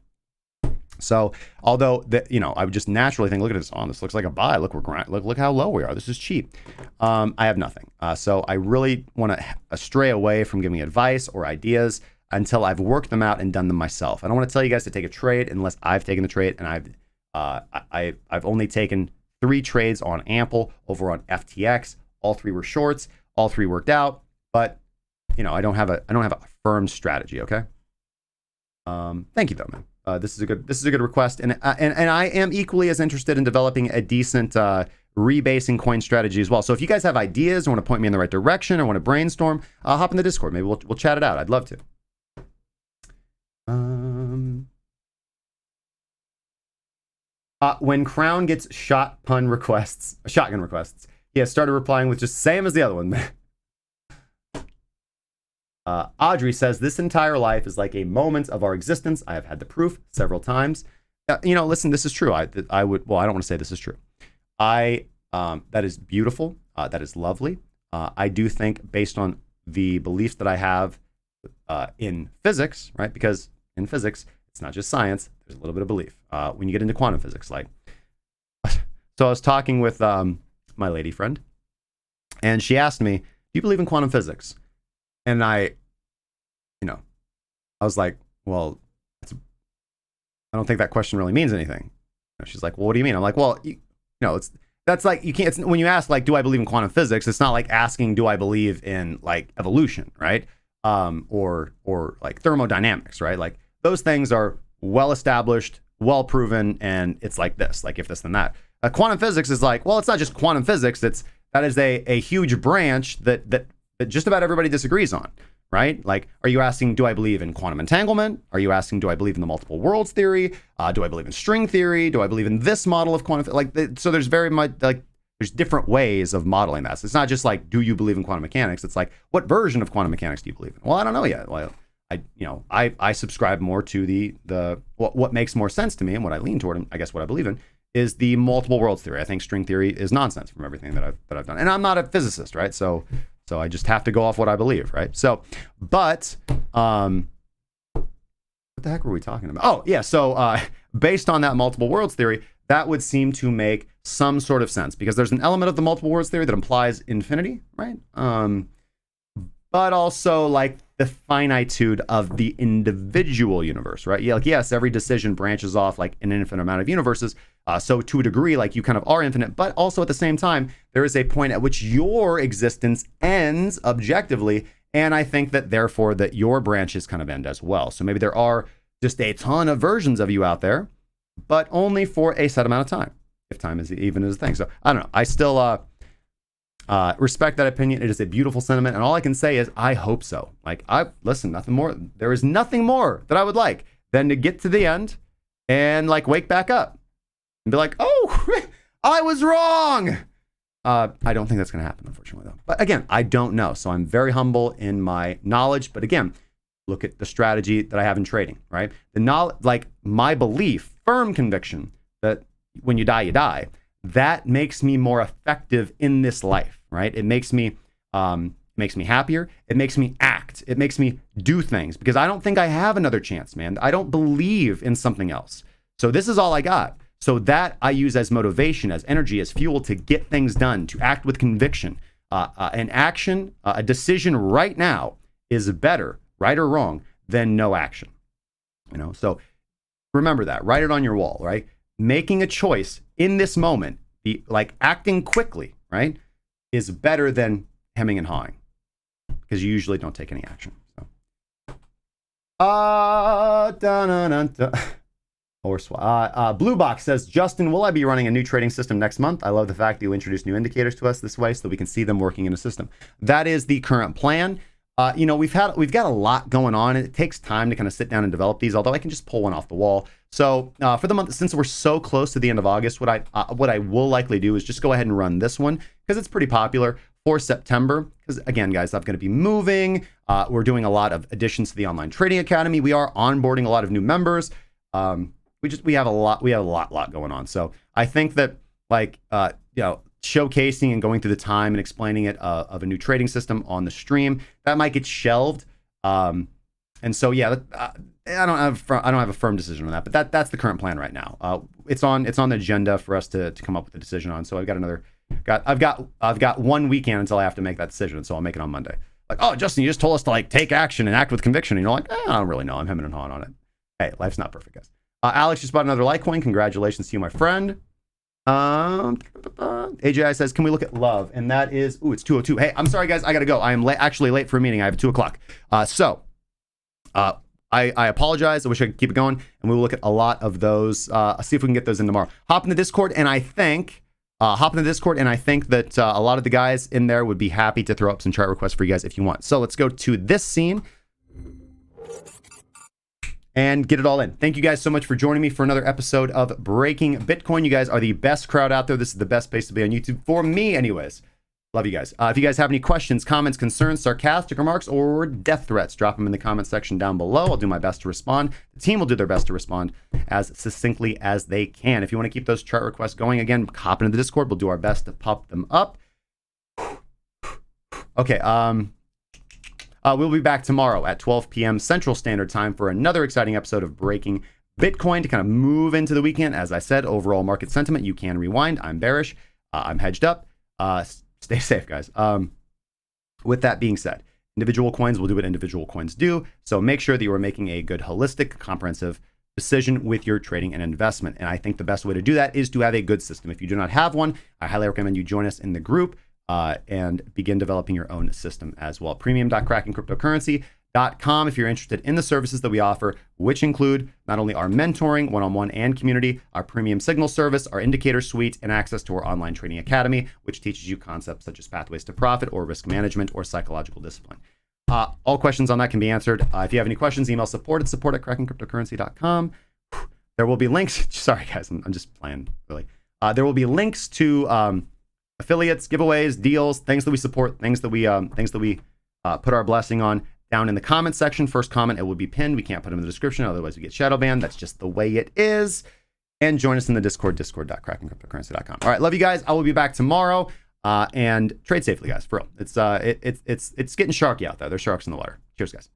Speaker 1: So, although I would just naturally think, look at this. This looks like a buy. Look, look how low we are. This is cheap. I have nothing. So I really want to stray away from giving advice or ideas until I've worked them out and done them myself. I don't want to tell you guys to take a trade unless I've taken the trade, and I've only taken 3 trades on Ample over on FTX. All 3 were shorts. All 3 worked out, but I don't have a firm strategy. Okay. Thank you though, man. This is a good request, and I am equally as interested in developing a decent rebasing coin strategy as well. So if you guys have ideas or want to point me in the right direction or want to brainstorm, hop in the Discord. Maybe we'll chat it out. I'd love to. When Crown gets shotgun requests, he has started replying with just same as the other one. Audrey says, this entire life is like a moment of our existence. I have had the proof several times. Listen, this is true. I don't want to say this is true. That is beautiful. That is lovely. I do think based on the beliefs that I have in physics, right? Because in physics, it's not just science. There's a little bit of belief. When you get into quantum physics, so I was talking with my lady friend, and she asked me, do you believe in quantum physics? And I was like, well, I don't think that question really means anything. She's like, well, what do you mean? I'm like, well, that's like, you can't, when you ask, like, do I believe in quantum physics? It's not like asking, do I believe in like evolution, right? Or like thermodynamics, right? Like those things are well established, well proven, and it's like this, like if this, then that. Quantum physics is like, well, it's not just quantum physics. That is a huge branch that just about everybody disagrees on, right? Like, are you asking, do I believe in quantum entanglement? Are you asking, do I believe in the multiple worlds theory? Do I believe in string theory? Do I believe in this model of quantum? So there's very much there's different ways of modeling that. So it's not just like, do you believe in quantum mechanics? It's like, what version of quantum mechanics do you believe in? Well, I don't know yet. Well, I subscribe more to the what makes more sense to me and what I lean toward, and I guess what I believe in is the multiple worlds theory. I think string theory is nonsense from everything that I've done, and I'm not a physicist, right? So I just have to go off what I believe, right? So, but what the heck were we talking about? Oh yeah, so based on that multiple worlds theory, that would seem to make some sort of sense because there's an element of the multiple worlds theory that implies infinity, right? But also like the finitude of the individual universe, right? Yeah, like yes, every decision branches off like an infinite amount of universes. So to a degree, like you kind of are infinite, but also at the same time, there is a point at which your existence ends objectively. And I think that therefore that your branches kind of end as well. So maybe there are just a ton of versions of you out there, but only for a set amount of time, if time is even is a thing. So I don't know. I still respect that opinion. It is a beautiful sentiment. And all I can say is I hope so. Like nothing more. There is nothing more that I would like than to get to the end and like wake back up and be like, oh, I was wrong. I don't think that's going to happen, unfortunately, though. But again, I don't know. So I'm very humble in my knowledge. But again, look at the strategy that I have in trading, right? The knowledge, like my belief, firm conviction that when you die, you die. That makes me more effective in this life, right? It makes me happier. It makes me act. It makes me do things because I don't think I have another chance, man. I don't believe in something else. So this is all I got. So that I use as motivation, as energy, as fuel to get things done, to act with conviction. An action, a decision right now is better, right or wrong, than no action. So remember that. Write it on your wall, right? Making a choice in this moment, like acting quickly, right, is better than hemming and hawing because you usually don't take any action. Blue Box says, Justin, will I be running a new trading system next month? I love the fact that you introduce new indicators to us this way so that we can see them working in a system. That is the current plan. We've got a lot going on, and it takes time to kind of sit down and develop these, although I can just pull one off the wall. So for the month, since we're so close to the end of August, what I will likely do is just go ahead and run this one because it's pretty popular for September. Because again, guys, I'm going to be moving. We're doing a lot of additions to the Online Trading Academy. We are onboarding a lot of new members. We have a lot going on. So I think that showcasing and going through the time and explaining it of a new trading system on the stream that might get shelved. And so yeah, I don't have a firm decision on that, but that's the current plan right now. It's on the agenda for us to come up with a decision on. So I've got 1 weekend until I have to make that decision. So I'll make it on Monday. Like, oh, Justin, you just told us to like take action and act with conviction. And you're like, I don't really know. I'm hemming and hawing on it. Hey, life's not perfect, guys. Alex just bought another Litecoin. Congratulations to you, my friend. AJI says, can we look at love? And that is, it's 2:02. Hey, I'm sorry, guys. I got to go. I am actually late for a meeting. I have 2 o'clock. I apologize. I wish I could keep it going. And we will look at a lot of those. See if we can get those in tomorrow. Hop in the Discord. And I think hop in the Discord, and I think that a lot of the guys in there would be happy to throw up some chart requests for you guys if you want. So let's go to this scene and get it all in. Thank you guys so much for joining me for another episode of Breaking Bitcoin. You guys are the best crowd out there. This is the best place to be on YouTube, for me anyways. Love you guys. If you guys have any questions, comments, concerns, sarcastic remarks, or death threats, drop them in the comment section down below. I'll do my best to respond. The team will do their best to respond as succinctly as they can. If you want to keep those chart requests going, again, hop into the Discord. We'll do our best to pop them up. Okay, we'll be back tomorrow at 12 p.m. Central Standard Time for another exciting episode of Breaking Bitcoin to kind of move into the weekend. As I said, overall market sentiment, you can rewind. I'm bearish. I'm hedged up. Stay safe, guys. With that being said, individual coins will do what individual coins do. So make sure that you are making a good, holistic, comprehensive decision with your trading and investment. And I think the best way to do that is to have a good system. If you do not have one, I highly recommend you join us in the group and begin developing your own system as well. Premium.cracking.cryptocurrency.com if you're interested in the services that we offer, which include not only our mentoring, one-on-one and community, our premium signal service, our indicator suite, and access to our online trading academy, which teaches you concepts such as pathways to profit or risk management or psychological discipline. All questions on that can be answered. If you have any questions, email support@crackingcryptocurrency.com. There will be links. Sorry, guys, I'm just playing, really. There will be links to affiliates, giveaways, deals, things that we support, things that we put our blessing on down in the comment section. First comment, it will be pinned. We can't put them in the description, otherwise we get shadow banned. That's just the way it is. And join us in the Discord, discord.crackingcryptocurrency.com. All right, love you guys. I will be back tomorrow. And trade safely, guys. For real, it's getting sharky out there. There's sharks in the water. Cheers, guys.